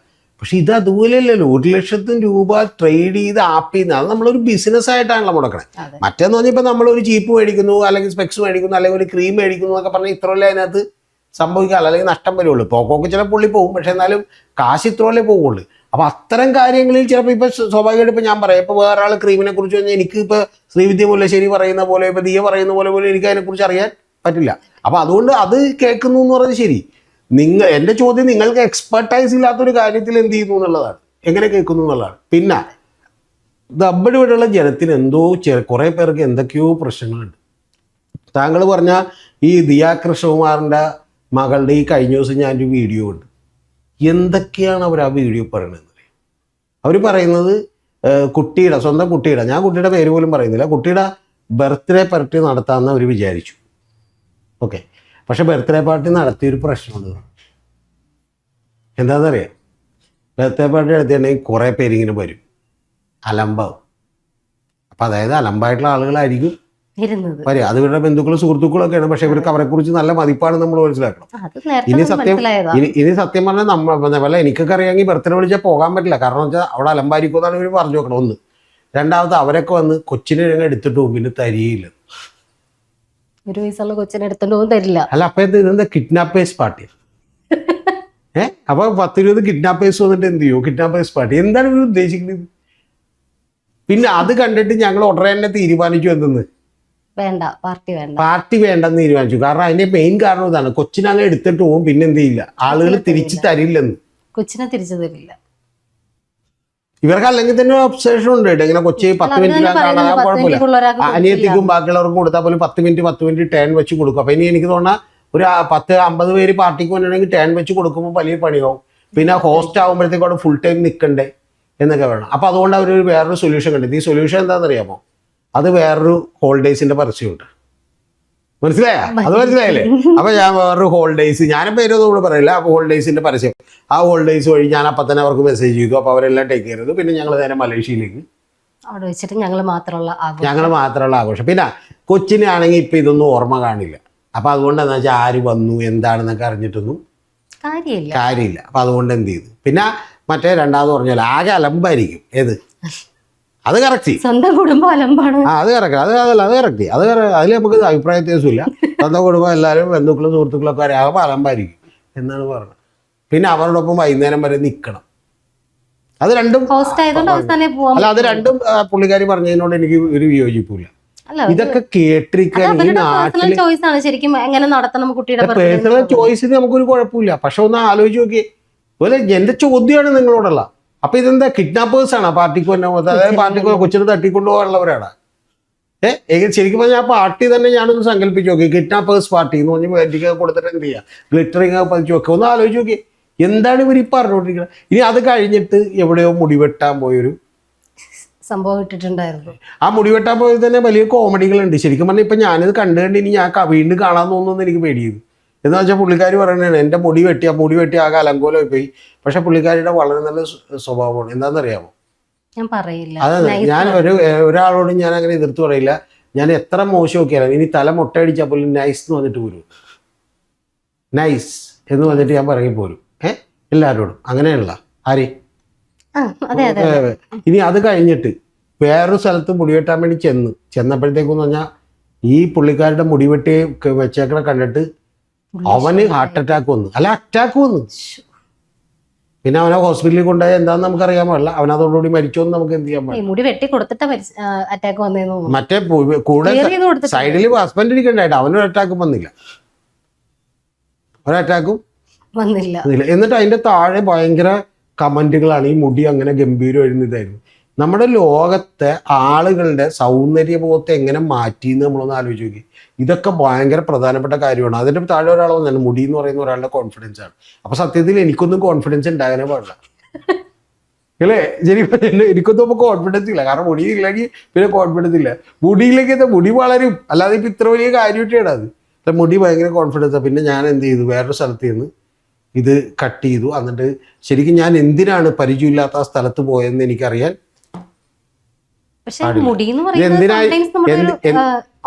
പക്ഷെ ഇത് അതുപോലെയല്ലല്ലോ. 1,00,000 രൂപ ട്രേഡ് ചെയ്ത് ആപ്പ് ചെയ്യുന്നത് അത് നമ്മളൊരു ബിസിനസ് ആയിട്ടാണല്ലോ മുടക്കണേ. മറ്റേന്ന് പറഞ്ഞാൽ ഇപ്പം നമ്മളൊരു ചീപ്പ് മേടിക്കുന്നു, അല്ലെങ്കിൽ സ്പെക്സ് മേടിക്കുന്നു, അല്ലെങ്കിൽ ഒരു ക്രീം മേടിക്കുന്നു എന്നൊക്കെ പറഞ്ഞാൽ ഇത്രയല്ലേ അതിനകത്ത് സംഭവിക്കാമല്ലോ, അല്ലെങ്കിൽ നഷ്ടം വരുള്ളൂ. പോക്കൊക്കെ ചില പുള്ളി പോകും, പക്ഷെ എന്നാലും കാശ് ഇത്രയല്ലേ പോകുള്ളൂ. അപ്പോൾ അത്തരം കാര്യങ്ങളിൽ ചിലപ്പോൾ ഇപ്പോൾ സ്വാഭാവികമായിട്ട് ഇപ്പോൾ ഞാൻ പറയാം, ഇപ്പോൾ വേറെ ആൾ ക്രീമിനെ കുറിച്ച് കഴിഞ്ഞാൽ എനിക്ക് ഇപ്പോൾ ശ്രീവിദ്യ മുല്ലശ്ശേരി പറയുന്ന പോലെ, ഇപ്പോൾ ദിയ പറയുന്ന പോലെ എനിക്ക് അതിനെക്കുറിച്ച് അറിയാൻ പറ്റില്ല. അപ്പോൾ അതുകൊണ്ട് അത് കേൾക്കുന്നു എന്ന് പറഞ്ഞത് ശരി. എൻ്റെ ചോദ്യം നിങ്ങൾക്ക് എക്സ്പെർട്ടൈസ് ഇല്ലാത്തൊരു കാര്യത്തിൽ എന്ത് ചെയ്യുന്നു എന്നുള്ളതാണ്, എങ്ങനെ കേൾക്കുന്നു എന്നുള്ളതാണ്. പിന്നെ ഇവിടെയുള്ള ജനത്തിന് കുറേ പേർക്ക് എന്തൊക്കെയോ പ്രശ്നങ്ങളുണ്ട്. താങ്കൾ പറഞ്ഞ ഈ ദിയ കൃഷ്ണകുമാറിൻ്റെ മകളുടെ ഈ കഴിഞ്ഞ ദിവസം ഞാനൊരു വീഡിയോ ഉണ്ട്. എന്തൊക്കെയാണ് അവർ ആ വീഡിയോ പറയുന്നത്? അവർ പറയുന്നത് സ്വന്തം കുട്ടിയുടെ, ഞാൻ കുട്ടിയുടെ പേര് പോലും പറയുന്നില്ല, കുട്ടിയുടെ ബർത്ത്ഡേ പാർട്ടി നടത്താമെന്ന് അവർ വിചാരിച്ചു. ഓക്കെ, പക്ഷെ ബർത്ത്ഡേ പാർട്ടി നടത്തിയൊരു പ്രശ്നമുണ്ട്. എന്താണെന്നറിയാം, ബർത്ത്ഡേ പാർട്ടി നടത്തിയിട്ടുണ്ടെങ്കിൽ കുറേ പേരിങ്ങനെ വരും, അലമ്പാവും. അപ്പം അതായത് അലമ്പായിട്ടുള്ള ആളുകളായിരിക്കും വരിക. അത് ഇവരുടെ ബന്ധുക്കളും സുഹൃത്തുക്കളൊക്കെയാണ്. പക്ഷെ ഇവർക്ക് അവരെക്കുറിച്ച് നല്ല മതിപ്പാണ് നമ്മൾ മനസ്സിലാക്കണം. ഇനി സത്യം പറഞ്ഞാൽ വല്ല എനിക്കൊക്കെ അറിയാമെങ്കിൽ ബർത്ത്ഡേ വിളിച്ചാൽ പോകാൻ പറ്റില്ല. കാരണം വെച്ചാൽ അവിടെ അലമ്പായിരിക്കും എന്നാണ് ഇവർ പറഞ്ഞു നോക്കണം. ഒന്ന്, രണ്ടാമത്തെ അവരൊക്കെ വന്ന് കൊച്ചിനെ എടുത്തിട്ട് പോകും, പിന്നെ തരികയില്ല. 1 വയസ്സുള്ള കൊച്ചിനെ എടുത്തിട്ട് പോകും, തരില്ല. അല്ല, അപ്പൊ ഇതെന്താ കിഡ്നാപ്പേഴ്സ് പാർട്ടി? അപ്പൊ 10-20 കിഡ്നാപ്പേഴ്സ് വന്നിട്ട് എന്ത് ചെയ്യും? കിഡ്നാപ്പേഴ്സ് പാർട്ടി എന്താണ് ഇവർ ഉദ്ദേശിക്കുന്നത്? പിന്നെ അത് കണ്ടിട്ട് ഞങ്ങൾ ഉടനെ തന്നെ തീരുമാനിച്ചു എന്തെന്ന്, പാർട്ടി വേണ്ടെന്ന് തീരുമാനിച്ചു. കാരണം അതിന്റെ മെയിൻ കാരണം ഇതാണ്, കൊച്ചിനെ അങ്ങ് എടുത്തിട്ട് പോകും, പിന്നെ എന്ത് ചെയ്യില്ല, ആളുകൾ തിരിച്ചു തരില്ലെന്ന്. കൊച്ചിനെ തിരിച്ചു തരില്ല. ഇവർക്ക് അല്ലെങ്കിൽ തന്നെ ഒബ്സേഷൻ ഉണ്ട് കേട്ടോ. ഇങ്ങനെ കൊച്ചി 10 മിനിറ്റ് കാണാൻ കുഴപ്പമില്ല, അനിയത്തിക്കും ബാക്കിയുള്ളവർക്കും കൊടുത്താൽ പോലും 10 മിനിറ്റ് ടേൺ വെച്ച് കൊടുക്കും. അപ്പൊ ഇനി എനിക്ക് തോന്നുന്ന ഒരു 10-50 പേര് പാർട്ടിക്ക് വന്നിട്ടുണ്ടെങ്കിൽ ടേൺ വെച്ച് കൊടുക്കുമ്പോൾ വലിയ പണിയാവും. പിന്നെ ഹോസ്റ്റ് ആകുമ്പോഴത്തേക്കും അവിടെ ഫുൾ ടൈം നിൽക്കണ്ടേ എന്നൊക്കെ വേണം. അപ്പോൾ അതുകൊണ്ട് അവർ വേറൊരു സൊല്യൂഷൻ കണ്ടെത്തി. ഈ സൊല്യൂഷൻ എന്താണെന്നറിയാമോ? അത് വേറൊരു ഹോളിഡേയ്സിൻ്റെ പരസ്യമുണ്ട്. മനസ്സിലായോ? അത് മനസ്സിലായില്ലേ? അപ്പോൾ ഞാൻ വേറൊരു ഹോളിഡേയ്സ്, ഞാനും പേരൊന്നും ഇവിടെ പറയില്ല, അപ്പോൾ ഹോളിഡേയ്സിൻ്റെ പരസ്യം. ആ ഹോളിഡേയ്സ് വഴി ഞാൻ അപ്പം തന്നെ അവർക്ക് മെസ്സേജ് ചെയ്തു. അപ്പോൾ അവരെല്ലാം ടേക്ക് ചെയ്തത്. പിന്നെ ഞങ്ങൾ നേരെ മലേഷ്യയിലേക്ക് അവിടെ വെച്ചിട്ട് ഞങ്ങൾ മാത്രമുള്ള ആഘോഷം. പിന്നെ കൊച്ചിനാണെങ്കിൽ ഇപ്പം ഇതൊന്നും ഓർമ്മ കാണില്ല. അപ്പം അതുകൊണ്ട് എന്താ വെച്ചാൽ ആര് വന്നു എന്താണെന്നൊക്കെ അറിഞ്ഞിട്ടൊന്നും കാര്യമില്ല. അപ്പം അതുകൊണ്ട് എന്ത് ചെയ്തു? പിന്നെ മറ്റേ രണ്ടാമത് പറഞ്ഞാൽ ആകെ അലമ്പായിരിക്കും. ഏത്? അത് കറക്റ്റ്. സ്വന്തം കുടുംബം അലമ്പാണ്. അത് കറക്റ്റ്. അത് കറക്റ്റ്. അതിൽ നമുക്ക് അഭിപ്രായ വ്യത്യാസമില്ല. സ്വന്തം കുടുംബം എല്ലാവരും ബന്ധുക്കളും സുഹൃത്തുക്കളൊക്കെ ആകുമ്പോൾ അലമ്പായിരിക്കും എന്നാണ് പറഞ്ഞത്. പിന്നെ അവരോടൊപ്പം വൈകുന്നേരം വരെ നിൽക്കണം. അത് രണ്ടും അല്ല, അത് രണ്ടും പുള്ളിക്കാരി പറഞ്ഞതിനോട് എനിക്ക് ഒരു വിയോജിപ്പില്ല. ഇതൊക്കെ കേട്ടിരിക്കാൻ നാട്ടില് പേഴ്സണൽ ചോയ്സിന് നമുക്കൊരു കുഴപ്പമില്ല. പക്ഷെ ഒന്ന് ആലോചിച്ച് നോക്കിയേ. അതുപോലെ എന്റെ ചോദ്യമാണ് നിങ്ങളോടുള്ള. അപ്പൊ ഇതെന്താ കിഡ്നാപ്പേഴ്സ് ആണ് പാർട്ടിക്ക് വന്ന? അതായത് പാർട്ടിക്ക് കൊച്ചിനെ തട്ടിക്കൊണ്ടുപോകാനുള്ളവരാണ്. ശരിക്കും പറഞ്ഞാൽ ആ പാർട്ടി തന്നെ ഞാനൊന്ന് സങ്കല്പിച്ച് നോക്കി. കിഡ്നാപ്പേഴ്സ് പാർട്ടി എന്ന് പറഞ്ഞ് വേണ്ടിക്ക് കൊടുത്തിട്ട് എന്ത് ചെയ്യുക, ഗ്ലിറ്ററിങ് പതിച്ച് വെക്കുക. ഒന്ന് ആലോചിച്ച് നോക്കി, എന്താണ് ഇവർ ഈ പറഞ്ഞുകൊണ്ടിരിക്കുന്നത്? ഇനി അത് കഴിഞ്ഞിട്ട് എവിടെയോ മുടിവെട്ടാൻ പോയൊരു സംഭവം ഇട്ടിട്ടുണ്ടായിരുന്നു. ആ മുടിവെട്ടാൻ പോയത് തന്നെ വലിയ കോമഡികളുണ്ട്. ശരിക്കും പറഞ്ഞാൽ ഇപ്പം ഞാനിത് കണ്ടുകൊണ്ട് ഇനി ഞാൻ വീണ്ടും കാണാൻ തോന്നുന്നു എനിക്ക് പേടിയത്. എന്ന് വെച്ചാൽ പുള്ളിക്കാരി പറയുന്നതാണ് എൻ്റെ മുടി വെട്ടി ആകെ അലങ്കോലമായി പോയി. പക്ഷെ പുള്ളിക്കാരിയുടെ വളരെ നല്ല സ്വഭാവമാണ്. എന്താണെന്നറിയാമോ? ഞാൻ പറയില്ല. അതെ, ഞാൻ ഒരാളോടും ഞാൻ അങ്ങനെ എതിർത്ത് പറയില്ല. ഞാൻ എത്ര മോശം നോക്കിയാലും ഇനി തല മുട്ടയടിച്ചാൽ പോലും നൈസ് എന്ന് വന്നിട്ട് പോരും. നൈസ് എന്ന് വന്നിട്ട് ഞാൻ പറയും പോരും. എല്ലാവരോടും അങ്ങനെയുള്ള ആര്. ഇനി അത് കഴിഞ്ഞിട്ട് വേറൊരു സ്ഥലത്ത് മുടിവെട്ടാൻ വേണ്ടി ചെന്നപ്പോഴത്തേക്കെന്ന് പറഞ്ഞാൽ ഈ പുള്ളിക്കാരുടെ മുടിവെട്ടി വെച്ചേക്കണ കണ്ടിട്ട് അവന് ഹാർട്ട് അറ്റാക്ക് വന്നു. പിന്നെ അവനെ ഹോസ്പിറ്റലിൽ കൊണ്ടുപോയി എന്താന്ന് നമുക്കറിയാൻ പാടില്ല. അവനതോടുകൂടി മരിച്ചോന്ന് നമുക്ക് എന്ത് ചെയ്യാൻ പാടില്ല. മുടി വെട്ടി കൊടുത്തിട്ട് അറ്റാക്ക് വന്നേന്ന്. മറ്റേ കൂടെ സൈഡിൽ ഹസ്ബൻഡ് ഇരിക്കണ്ടായിട്ട് അവനൊരു അറ്റാക്കും വന്നില്ല. എന്നിട്ട് അതിന്റെ താഴെ ഭയങ്കര കമന്റുകളാണ്. ഈ മുടി അങ്ങനെ ഗംഭീരം ഇതായിരുന്നു. നമ്മുടെ ലോകത്തെ ആളുകളുടെ സൗന്ദര്യബോധത്തെ എങ്ങനെ മാറ്റി എന്ന് നമ്മളൊന്ന് ആലോചിച്ച് നോക്കി. ഇതൊക്കെ ഭയങ്കര പ്രധാനപ്പെട്ട കാര്യമാണ്. അതിന്റെ താഴെ ഒരാൾ വന്നാണ് മുടി എന്ന് പറയുന്ന ഒരാളുടെ കോൺഫിഡൻസ് ആണ്. അപ്പൊ സത്യത്തിൽ എനിക്കൊന്നും കോൺഫിഡൻസ് ഉണ്ടാകാനേ പാടില്ല അല്ലേ? എനിക്കൊന്നും ഇപ്പൊ കോൺഫിഡൻസ് ഇല്ല. കാരണം മുടി ഇല്ലെങ്കിൽ പിന്നെ കോൺഫിഡൻസ് ഇല്ല. മുടിയിലേക്ക് മുടി വളരും, അല്ലാതെ ഇപ്പൊ ഇത്ര വലിയ കാര്യമായിട്ടാണ് അത്. മുടി ഭയങ്കര കോൺഫിഡൻസാണ്. പിന്നെ ഞാൻ എന്ത് ചെയ്തു, വേറൊരു സ്ഥലത്ത് നിന്ന് ഇത് കട്ട് ചെയ്തു. എന്നിട്ട് ശരിക്കും ഞാൻ എന്തിനാണ് പരിചയമില്ലാത്ത ആ സ്ഥലത്ത് പോയതെന്ന് എനിക്കറിയാൻ.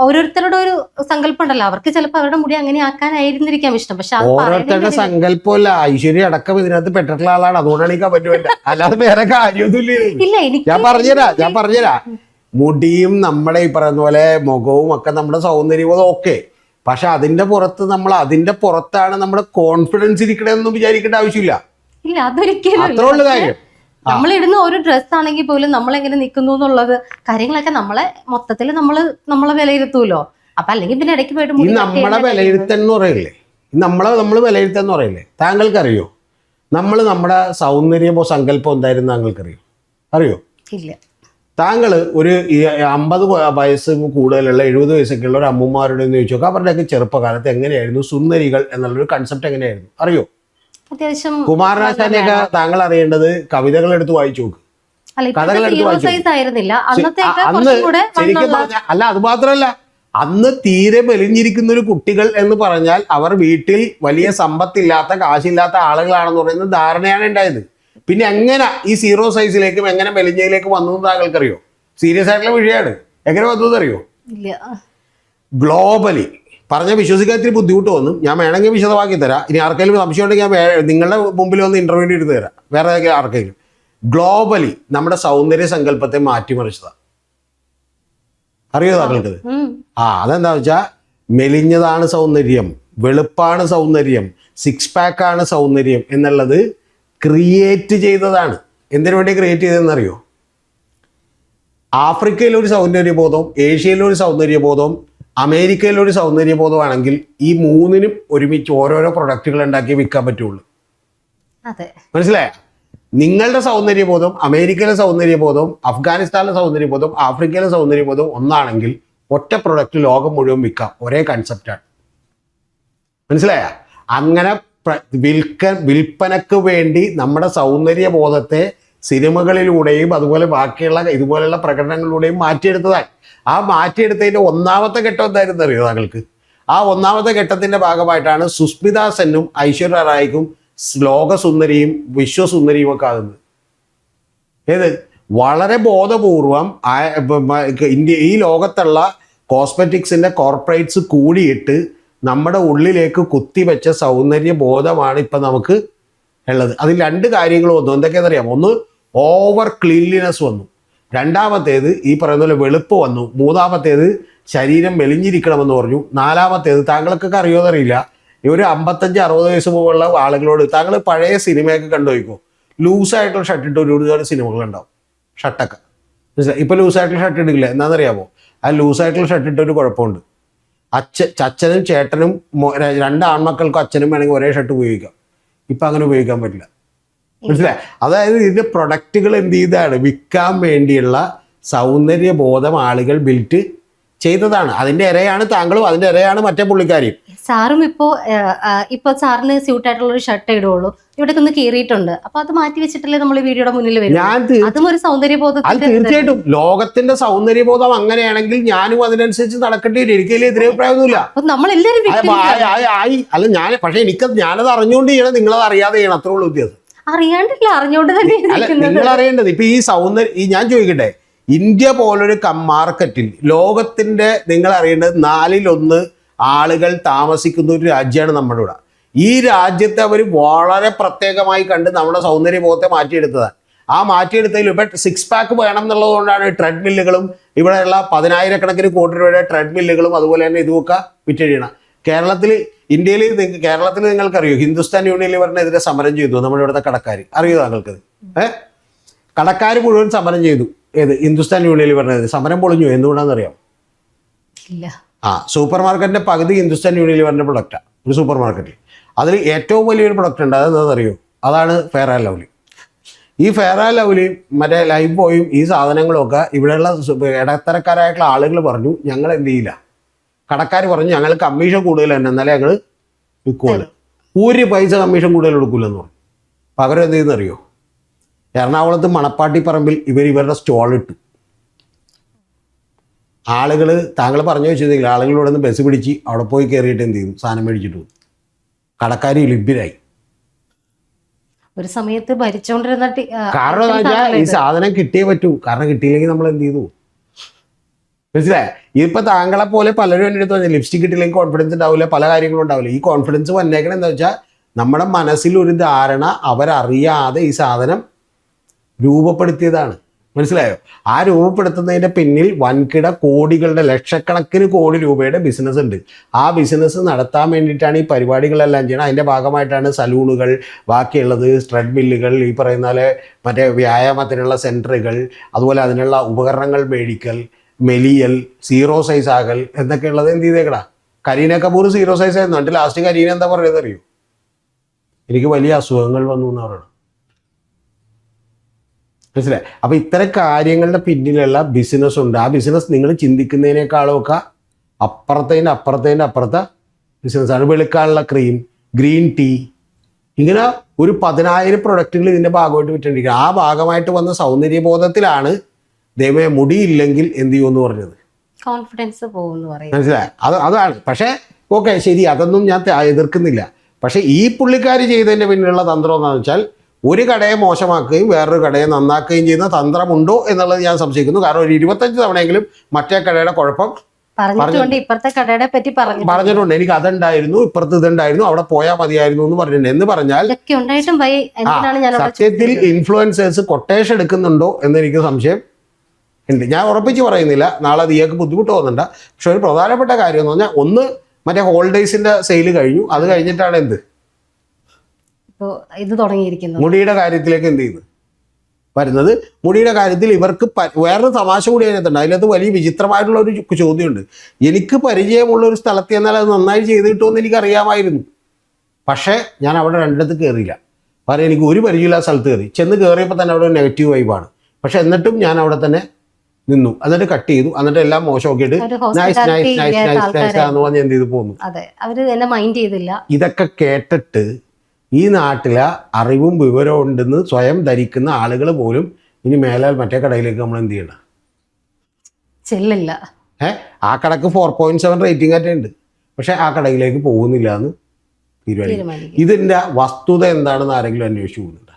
ഓരോരുത്തരുടെ ഒരു സങ്കല്പം ഉണ്ടല്ലോ, അവർക്ക് ചിലപ്പോൾ അവരുടെ മുടി അങ്ങനെ ആക്കാനായിരുന്നിരിക്കാം ഇഷ്ടം. പക്ഷെ ഓരോരുത്തരുടെ സങ്കല്പമല്ല. ഐശ്വര്യ അടക്കം ഇതിനകത്ത് പെട്ടിട്ടുള്ള ആളാണ്. അതുകൊണ്ടാണ് എനിക്ക് പറ്റുമല്ല, അല്ലാതെ വേറെ കാര്യമൊന്നുമില്ല. ഞാൻ പറഞ്ഞുതരാ മുടിയും നമ്മുടെ ഈ പറയുന്ന പോലെ മുഖവും ഒക്കെ നമ്മുടെ സൗന്ദര്യവും ഒക്കെ. പക്ഷെ അതിന്റെ പുറത്താണ് നമ്മുടെ കോൺഫിഡൻസ് ഇരിക്കണമെന്നും വിചാരിക്കേണ്ട ആവശ്യമില്ല. അത്രേ ഉള്ള കാര്യം. നമ്മളിടുന്ന ഒരു ഡ്രസ് ആണെങ്കിൽ പോലും നമ്മൾ എങ്ങനെ നിൽക്കുന്നു എന്നുള്ളത് കാര്യങ്ങളൊക്കെ മൊത്തത്തിൽ നമ്മളെ വിലയിരുത്തൂലോ. അപ്പൊ അല്ലെങ്കിൽ പിന്നെ ഇടയ്ക്ക് പോയിട്ട് നമ്മളെ വിലയിരുത്തന്ന് പറയില്ലേ, നമ്മൾ വിലയിരുത്തന്ന് പറയില്ലേ. താങ്കൾക്കറിയോ നമ്മുടെ സൗന്ദര്യമോ സങ്കല്പം എന്തായിരുന്നു താങ്കൾക്കറിയോ? ഇല്ല. താങ്കൾ ഒരു 50 വയസ്സ് കൂടുതലുള്ള 70 വയസ്സൊക്കെ ഉള്ള ഒരു അമ്മമാരുടെ എന്ന് ചോദിച്ചു നോക്കാം. അവരുടെയൊക്കെ ചെറുപ്പകാലത്ത് എങ്ങനെയായിരുന്നു സുന്ദരികൾ എന്നുള്ളൊരു കൺസെപ്റ്റ് എങ്ങനെയായിരുന്നു അറിയോ? കുമാരനാശാനെയൊക്കെ താങ്കൾ അറിയേണ്ടത് കവിതകൾ എടുത്ത് വായിച്ചു നോക്ക്, കഥകൾ എടുത്ത് വായിച്ചു. അന്ന് ശരിക്കും പറഞ്ഞാൽ അല്ല, അത് മാത്രമല്ല, അന്ന് തീരെ മെലിഞ്ഞിരിക്കുന്ന ഒരു കുട്ടികൾ എന്ന് പറഞ്ഞാൽ അവർ വീട്ടിൽ വലിയ സമ്പത്തില്ലാത്ത കാശില്ലാത്ത ആളുകളാണെന്ന് പറയുന്ന ധാരണയാണ് ഉണ്ടായത്. പിന്നെ എങ്ങനെ ഈ 0 സൈസിലേക്കും എങ്ങനെ മെലിഞ്ഞയിലേക്കും വന്നു എന്ന് താങ്കൾക്കറിയോ? സീരിയസ് ആയിട്ടുള്ള വിഷയമാണ്. എങ്ങനെ വന്നു എന്നറിയോ? ഗ്ലോബലി പറഞ്ഞ വിശ്വസിക്കാൻ ഇത്തിരി ബുദ്ധിമുട്ട് വന്നു. ഞാൻ വേണമെങ്കിൽ വിശദമാക്കി തരാം. ഇനി ആർക്കെങ്കിലും സംശയം ഉണ്ടെങ്കിൽ ഞാൻ നിങ്ങളുടെ മുമ്പിൽ വന്ന് ഇന്റർവ്യൂ എടുത്ത് തരാം. വേറെ ആർക്കെങ്കിലും. ഗ്ലോബലി നമ്മുടെ സൗന്ദര്യ സങ്കല്പത്തെ മാറ്റിമറിച്ചതാണ്. അറിയോ താങ്കൾക്കത്? അതെന്താ വെച്ചാൽ മെലിഞ്ഞതാണ് സൗന്ദര്യം, വെളുപ്പാണ് സൗന്ദര്യം, 6 പാക്കാണ് സൗന്ദര്യം എന്നുള്ളത് ക്രിയേറ്റ് ചെയ്തതാണ്. എന്തിനു വേണ്ടി ക്രിയേറ്റ് ചെയ്തതെന്നറിയോ? ആഫ്രിക്കയിലൊരു സൗന്ദര്യബോധവും ഏഷ്യയിലൊരു സൗന്ദര്യബോധവും അമേരിക്കയിലൊരു സൗന്ദര്യബോധമാണെങ്കിൽ ഈ മൂന്നിനും ഒരുമിച്ച് ഓരോരോ പ്രൊഡക്റ്റുകൾ ഉണ്ടാക്കി വിൽക്കാൻ പറ്റുള്ളൂ. മനസ്സിലായ? നിങ്ങളുടെ സൗന്ദര്യബോധം, അമേരിക്കയിലെ സൗന്ദര്യബോധം, അഫ്ഗാനിസ്ഥാനിലെ സൗന്ദര്യബോധം, ആഫ്രിക്കയിലെ സൗന്ദര്യബോധം ഒന്നാണെങ്കിൽ ഒറ്റ പ്രൊഡക്റ്റ് ലോകം മുഴുവൻ വിൽക്കാം. ഒരേ കൺസെപ്റ്റാണ്. മനസ്സിലായ? അങ്ങനെ വിൽപ്പനക്ക് വേണ്ടി നമ്മുടെ സൗന്ദര്യ ബോധത്തെ സിനിമകളിലൂടെയും അതുപോലെ ബാക്കിയുള്ള ഇതുപോലെയുള്ള പ്രകടനങ്ങളിലൂടെയും മാറ്റിയെടുത്തതാണ്. ആ മാറ്റിയെടുത്തതിൻ്റെ ഒന്നാമത്തെ ഘട്ടം എന്തായിരുന്നു അറിയോ താങ്കൾക്ക്? ആ ഒന്നാമത്തെ ഘട്ടത്തിൻ്റെ ഭാഗമായിട്ടാണ് സുസ്മിത സെന്നും ഐശ്വര്യ റായിക്കും ലോകസുന്ദരിയും വിശ്വസുന്ദരിയും ഒക്കെ ആകുന്നത്. ഏത് വളരെ ബോധപൂർവം ഈ ലോകത്തുള്ള കോസ്മെറ്റിക്സിൻ്റെ കോർപ്പറേറ്റ്സ് കൂടിയിട്ട് നമ്മുടെ ഉള്ളിലേക്ക് കുത്തിവെച്ച സൗന്ദര്യ ബോധമാണ് ഇപ്പം നമുക്ക് ഉള്ളത്. അതിൽ രണ്ട് കാര്യങ്ങൾ വന്നു. എന്തൊക്കെയാണെന്നറിയാം? ഒന്ന്, ഓവർ ക്ലീൻലിനെസ് വന്നു. രണ്ടാമത്തേത് ഈ പറയുന്ന പോലെ വെളുപ്പ് വന്നു. മൂന്നാമത്തേത് ശരീരം മെലിഞ്ഞിരിക്കണമെന്ന് പറഞ്ഞു. നാലാമത്തേത് താങ്കൾക്കൊക്കെ അറിയുമെന്നറിയില്ല, ഈ ഒരു 55-60 വയസ്സ് മുമ്പുള്ള ആളുകളോട് താങ്കൾ പഴയ സിനിമയൊക്കെ കണ്ടുപോയിക്കോ, ലൂസായിട്ടുള്ള ഷർട്ട് ഇട്ട് ഒരുപാട് സിനിമകളുണ്ടാവും. ഷർട്ടൊക്കെ ഇപ്പം ലൂസായിട്ടുള്ള ഷർട്ട് ഇടില്ല. എന്താണെന്നറിയാമോ? ആ ലൂസായിട്ടുള്ള ഷർട്ട് ഇട്ടൊരു കുഴപ്പമുണ്ട്. അച്ഛനും ചേട്ടനും 2 ആൺമക്കൾക്കും അച്ഛനും വേണമെങ്കിൽ ഒരേ ഷർട്ട് ഉപയോഗിക്കാം. ഇപ്പം അങ്ങനെ ഉപയോഗിക്കാൻ പറ്റില്ല. മനസ്സിലായി? അതായത് ഇതിൻ്റെ പ്രൊഡക്റ്റുകൾ എന്ത് ചെയ്താണ്? വിൽക്കാൻ വേണ്ടിയുള്ള സൗന്ദര്യ ബോധം ആളുകൾ ബിൽറ്റ് ചെയ്തതാണ്. അതിൻ്റെ ഇരയാണ് താങ്കളും, അതിൻ്റെ ഇരയാണ് മറ്റേ പുള്ളിക്കാരിയും. സാറും ഇപ്പൊ സാറിന് സ്യൂട്ട് ആയിട്ടുള്ള ഒരു ഷർട്ട് ഇടുള്ളൂ, ഇവിടെ ഒന്ന് കീറിയിട്ടുണ്ട്, അപ്പൊ അത് മാറ്റി വെച്ചിട്ടല്ലേ നമ്മൾ വീഡിയോയുടെ മുന്നിൽ വരും. അതും ഒരു സൗന്ദര്യബോധം. അത് തീർച്ചയായിട്ടും ലോകത്തിന്റെ സൗന്ദര്യബോധം അങ്ങനെയാണെങ്കിൽ ഞാനും അതിനനുസരിച്ച് നടക്കേണ്ടി വരും. എനിക്കതിൽ എതിരഭിപ്രായമൊന്നുമില്ല. അല്ല ഞാൻ, പക്ഷെ ഞാനത് അറിഞ്ഞുകൊണ്ട് ചെയ്യണം, നിങ്ങളത് അറിയാതെ ചെയ്യണം, അത്രേ ഉള്ളൂ വ്യത്യാസം. അറിയാണ്ടില്ല, അറിഞ്ഞുകൊണ്ട് തന്നെ നിങ്ങൾ അറിയേണ്ടത്. ഇപ്പൊ ഈ ഞാൻ ചോദിക്കട്ടെ, ഇന്ത്യ പോലൊരു മാർക്കറ്റിൽ ലോകത്തിന്റെ നിങ്ങൾ അറിയേണ്ടത് 4-1 ആളുകൾ താമസിക്കുന്ന ഒരു രാജ്യമാണ് നമ്മുടെ ഇവിടെ. ഈ രാജ്യത്തെ അവർ വളരെ പ്രത്യേകമായി കണ്ട് നമ്മുടെ സൗന്ദര്യബോധത്തെ മാറ്റിയെടുത്തതാണ്. ആ മാറ്റിയെടുത്തതിൽ ഇപ്പം 6 പാക്ക് വേണം എന്നുള്ളതുകൊണ്ടാണ് ട്രെഡ്മില്ലുകളും ഇവിടെയുള്ള 10,000-കണക്കിന് കോടി രൂപയുടെ ട്രെഡ്മില്ലുകളും അതുപോലെ തന്നെ ഇതുമൊക്കെ വിറ്റഴിയണം. കേരളത്തിൽ നിങ്ങൾക്കറിയോ, ഹിന്ദുസ്ഥാൻ യൂണിലിവറിനെതിരെ സമരം ചെയ്തു നമ്മുടെ ഇവിടുത്തെ കടക്കാർ. അറിയോ താങ്കൾക്കത്? കടക്കാർ മുഴുവൻ സമരം ചെയ്തു. ഏത്? ഹിന്ദുസ്ഥാൻ യൂണിലിവറിനെതിരെ സമരം പൊളിഞ്ഞു. എന്തുകൊണ്ടാണെന്നറിയാം? സൂപ്പർ മാർക്കറ്റിന്റെ പകുതി ഹിന്ദുസ്ഥാൻ യൂണിലിവറിന്റെ പ്രൊഡക്റ്റാണ് ഒരു സൂപ്പർ മാർക്കറ്റിൽ. അതിൽ ഏറ്റവും വലിയൊരു പ്രൊഡക്റ്റ് ഉണ്ട്, അതെന്താണെന്നറിയോ? അതാണ് ഫെയർ ആൻഡ് ലവ്ലി. ഈ ഫെയർ ആൻഡ് ലവ്ലിയും മറ്റേ ലൈഫ് ബോയും ഈ സാധനങ്ങളൊക്കെ ഇവിടെയുള്ള ഇടത്തരക്കാരായിട്ടുള്ള ആളുകൾ പറഞ്ഞു ഞങ്ങൾ എന്ത് ചെയ്യില്ല. കടക്കാർ പറഞ്ഞു ഞങ്ങൾ കമ്മീഷൻ കൂടുതൽ തന്നെ, എന്നാലേ ഞങ്ങൾ വിൽക്കുള്ളൂ. ഒരു പൈസ കമ്മീഷൻ കൂടുതൽ എടുക്കില്ലെന്ന് പറഞ്ഞു. പകരം എന്ത് ചെയ്യുന്നറിയോ? എറണാകുളത്ത് മണപ്പാട്ടിപ്പറമ്പിൽ ഇവരുടെ സ്റ്റോളിട്ടു. ആളുകൾ, താങ്കൾ പറഞ്ഞു വെച്ചിരുന്നെങ്കിൽ ആളുകൾ ഇവിടെ നിന്ന് ബസ് പിടിച്ച് അവിടെ പോയി കയറിയിട്ട് എന്ത് ചെയ്തു? സാധനം മേടിച്ചിട്ട് പോകും. കടക്കാർ ലഭ്യരായി. ഒരു സമയത്ത് ഭരിച്ചോണ്ടിരുന്ന കാരണം എന്താ വെച്ചാൽ ഈ സാധനം കിട്ടിയേ പറ്റൂ. കാരണം കിട്ടിയില്ലെങ്കിൽ നമ്മൾ എന്ത് ചെയ്തു? മനസ്സിലായി? ഇപ്പൊ താങ്കളെ പോലെ പലരും എൻ്റെ അടുത്ത് പറഞ്ഞാൽ ലിപ്സ്റ്റിക് കിട്ടിയില്ലെങ്കിൽ കോൺഫിഡൻസ് ഉണ്ടാവില്ല, പല കാര്യങ്ങളും ഉണ്ടാവില്ല. ഈ കോൺഫിഡൻസ് വന്നേക്കണം എന്താ വെച്ചാൽ നമ്മുടെ മനസ്സിലൊരു ധാരണ അവരറിയാതെ ഈ സാധനം രൂപപ്പെടുത്തിയതാണ്. മനസ്സിലായോ? ആ രൂപപ്പെടുത്തുന്നതിൻ്റെ പിന്നിൽ വൻകിട കോടികളുടെ, ലക്ഷക്കണക്കിന് കോടി രൂപയുടെ ബിസിനസ് ഉണ്ട്. ആ ബിസിനസ് നടത്താൻ വേണ്ടിയിട്ടാണ് ഈ പരിപാടികളെല്ലാം ചെയ്യണം. അതിൻ്റെ ഭാഗമായിട്ടാണ് സലൂണുകൾ, ബാക്കിയുള്ളത് ട്രെഡ്മില്ലുകൾ, ഈ പറയുന്ന പോലെ മറ്റേ വ്യായാമത്തിനുള്ള സെൻറ്ററുകൾ, അതുപോലെ അതിനുള്ള ഉപകരണങ്ങൾ മേടിക്കൽ, മെലിയൽ, സീറോ സൈസ് ആകൽ എന്നൊക്കെയുള്ളത് എന്ത് ചെയ്തേക്കടാ. കരീന കപൂർ സീറോ സൈസ് ആയിരുന്നു. എന്നിട്ട് ലാസ്റ്റ് കരീന എന്താ പറയുന്നത് അറിയോ? എനിക്ക് വലിയ അസുഖങ്ങൾ വന്നു എന്ന് പറയണം. മനസ്സിലായി? അപ്പോൾ ഇത്തരം കാര്യങ്ങളുടെ പിന്നിലുള്ള ബിസിനസ് ഉണ്ട്. ആ ബിസിനസ് നിങ്ങൾ ചിന്തിക്കുന്നതിനേക്കാളും ഒക്കെ അപ്പുറത്തെ ബിസിനസ്സാണ്. വെളുക്കാനുള്ള ക്രീം, ഗ്രീൻ ടീ, ഇങ്ങനെ ഒരു 10,000 പ്രൊഡക്റ്റുകൾ ഇതിൻ്റെ ഭാഗമായിട്ട് വിറ്റുകൊണ്ടിരിക്കുക. ആ ഭാഗമായിട്ട് വന്ന സൗന്ദര്യബോധത്തിലാണ് ദൈവമേ മുടിയില്ലെങ്കിൽ എന്ത് ചെയ്യുമെന്ന് പറഞ്ഞത്. കോൺഫിഡൻസ് പോകുമെന്ന് പറയും. മനസ്സിലായി? അതാണ്. പക്ഷേ ഓക്കെ, ശരി, അതൊന്നും ഞാൻ എതിർക്കുന്നില്ല. പക്ഷേ ഈ പുള്ളിക്കാരി ചെയ്തതിൻ്റെ പിന്നിലുള്ള തന്ത്രം എന്താണെന്ന് വെച്ചാൽ ഒരു കടയെ മോശമാക്കുകയും വേറൊരു കടയെ നന്നാക്കുകയും ചെയ്യുന്ന തന്ത്രമുണ്ടോ എന്നുള്ളത് ഞാൻ സംശയിക്കുന്നു. കാരണം ഒരു 25 തവണയെങ്കിലും മറ്റേ കടയുടെ കുഴപ്പം പറഞ്ഞിട്ടുണ്ട്. എനിക്ക് അതുണ്ടായിരുന്നു, ഇപ്പുറത്ത് ഇതുണ്ടായിരുന്നു, അവിടെ പോയാൽ മതിയായിരുന്നു എന്ന് പറഞ്ഞിട്ടുണ്ട്. എന്ന് പറഞ്ഞാൽ സത്യത്തിൽ ഇൻഫ്ലുവൻസേഴ്സ് കൊട്ടേഷൻ എടുക്കുന്നുണ്ടോ എന്ന് എനിക്ക് സംശയം ഉണ്ട്. ഞാൻ ഉറപ്പിച്ച് പറയുന്നില്ല, നാളെ ദിയക്ക് ബുദ്ധിമുട്ട് തോന്നുന്നുണ്ട്. പക്ഷെ ഒരു പ്രധാനപ്പെട്ട കാര്യം എന്ന് പറഞ്ഞാൽ, ഒന്ന് മറ്റേ ഹോളിഡേയ്സിന്റെ സെയിൽ കഴിഞ്ഞു. അത് കഴിഞ്ഞിട്ടാണ് എന്ത് ഇത് തുടങ്ങിയിരിക്കുന്നത്. മുടിയുടെ കാര്യത്തിലേക്ക് എന്ത് ചെയ്തു വരുന്നത്. മുടിയുടെ കാര്യത്തിൽ ഇവർക്ക് വേറൊരു തമാശ കൂടി അതിനകത്തുണ്ട്. അതിനകത്ത് വലിയ വിചിത്രമായിട്ടുള്ള ഒരു ചോദ്യമുണ്ട്. എനിക്ക് പരിചയമുള്ള ഒരു സ്ഥലത്ത് എന്നാൽ അത് നന്നായി ചെയ്ത് കിട്ടുമെന്ന് എനിക്കറിയാമായിരുന്നു. പക്ഷേ ഞാൻ അവിടെ 2 കയറിയില്ല. കാരണം എനിക്ക് ഒരു പരിചയമില്ലാത്ത സ്ഥലത്ത് കയറി. ചെന്ന് കയറിയപ്പോൾ തന്നെ അവിടെ ഒരു നെഗറ്റീവ് വൈബാണ്. പക്ഷെ എന്നിട്ടും ഞാൻ അവിടെ തന്നെ നിന്നു, എന്നിട്ട് കട്ട് ചെയ്തു, എന്നിട്ട് എല്ലാം മോശമാക്കിയിട്ട് nice nice nice nice nice ആന്ന് പറഞ്ഞ് എന്ത് ചെയ്ത് പോന്നു. അതെ, അവര് എന്നെ മൈൻഡ് ചെയ്തില്ല. ഇതൊക്കെ കേട്ടിട്ട് ഈ നാട്ടിലെ അറിവും വിവരവും ഉണ്ടെന്ന് സ്വയം ധരിക്കുന്ന ആളുകൾ പോലും ഇനി മേലാൽ മറ്റേ കടയിലേക്ക് നമ്മൾ എന്ത് ചെയ്യണം? ചെല്ലില്ല. ആ കടക്ക് 4.7 റേറ്റിംഗ് ആയിട്ട് ഉണ്ട്, പക്ഷെ ആ കടയിലേക്ക് പോകുന്നില്ല എന്ന് തീരുമാനിക്കും. ഇതിൻ്റെ വസ്തുത എന്താണെന്ന് ആരെങ്കിലും അന്വേഷിച്ചു പോകുന്നുണ്ട്?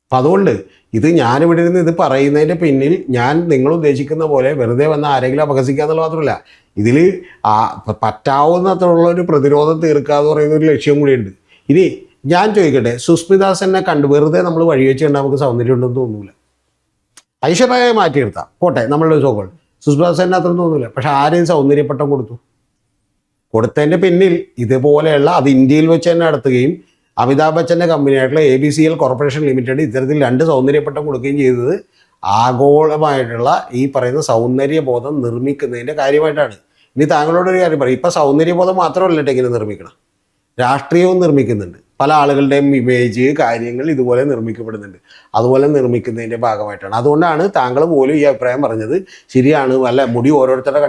അപ്പം അതുകൊണ്ട് ഇത് ഞാനിവിടെ ഇരുന്ന് ഇത് പറയുന്നതിൻ്റെ പിന്നിൽ ഞാൻ നിങ്ങൾ ഉദ്ദേശിക്കുന്ന പോലെ വെറുതെ വന്ന് ആരെങ്കിലും അപഹസിക്കുക എന്നുള്ളത് മാത്രമല്ല, ഇതിൽ പറ്റാവുന്നത്രയുള്ള ഒരു പ്രതിരോധം തീർക്കുക എന്ന് പറയുന്ന ഒരു ലക്ഷ്യം കൂടിയുണ്ട്. ഇനി ഞാൻ ചോദിക്കട്ടെ, സുസ്മിത സെന്നെ കണ്ട് വെറുതെ നമ്മൾ വഴി വെച്ച് കണ്ടാൽ നമുക്ക് സൗന്ദര്യം ഉണ്ടെന്ന് തോന്നൂല. ഐശ്വര്യമായി മാറ്റിയെടുത്താം പോട്ടെ, നമ്മളുടെ സോകൾ സുസ്മിത സെന്നെ അത്ര തോന്നൂല. പക്ഷെ ആരെയും സൗന്ദര്യപ്പട്ടം കൊടുത്തതിൻ്റെ പിന്നിൽ ഇതുപോലെയുള്ള അത് ഇന്ത്യയിൽ വെച്ച് തന്നെ നടത്തുകയും അമിതാഭ് ബച്ചൻ്റെ കമ്പനിയായിട്ടുള്ള ABCL കോർപ്പറേഷൻ ലിമിറ്റഡ് ഇത്തരത്തിൽ 2 സൗന്ദര്യപ്പട്ടം കൊടുക്കുകയും ചെയ്തത് ആഗോളമായിട്ടുള്ള ഈ പറയുന്ന സൗന്ദര്യബോധം നിർമ്മിക്കുന്നതിൻ്റെ കാര്യമായിട്ടാണ്. ഇനി താങ്കളോടൊരു കാര്യം പറയും, ഇപ്പം സൗന്ദര്യബോധം മാത്രമല്ല ഇങ്ങനെ നിർമ്മിക്കണം, രാഷ്ട്രീയവും നിർമ്മിക്കുന്നുണ്ട്. പല ആളുകളുടെയും ഇമേജ് കാര്യങ്ങൾ ഇതുപോലെ നിർമ്മിക്കപ്പെടുന്നുണ്ട്. അതുപോലെ നിർമ്മിക്കുന്നതിൻ്റെ ഭാഗമായിട്ടാണ്. അതുകൊണ്ടാണ് താങ്കൾ പോലും ഈ അഭിപ്രായം പറഞ്ഞത് ശരിയാണ്. വല്ല മുടി ഓരോരുത്തരുടെ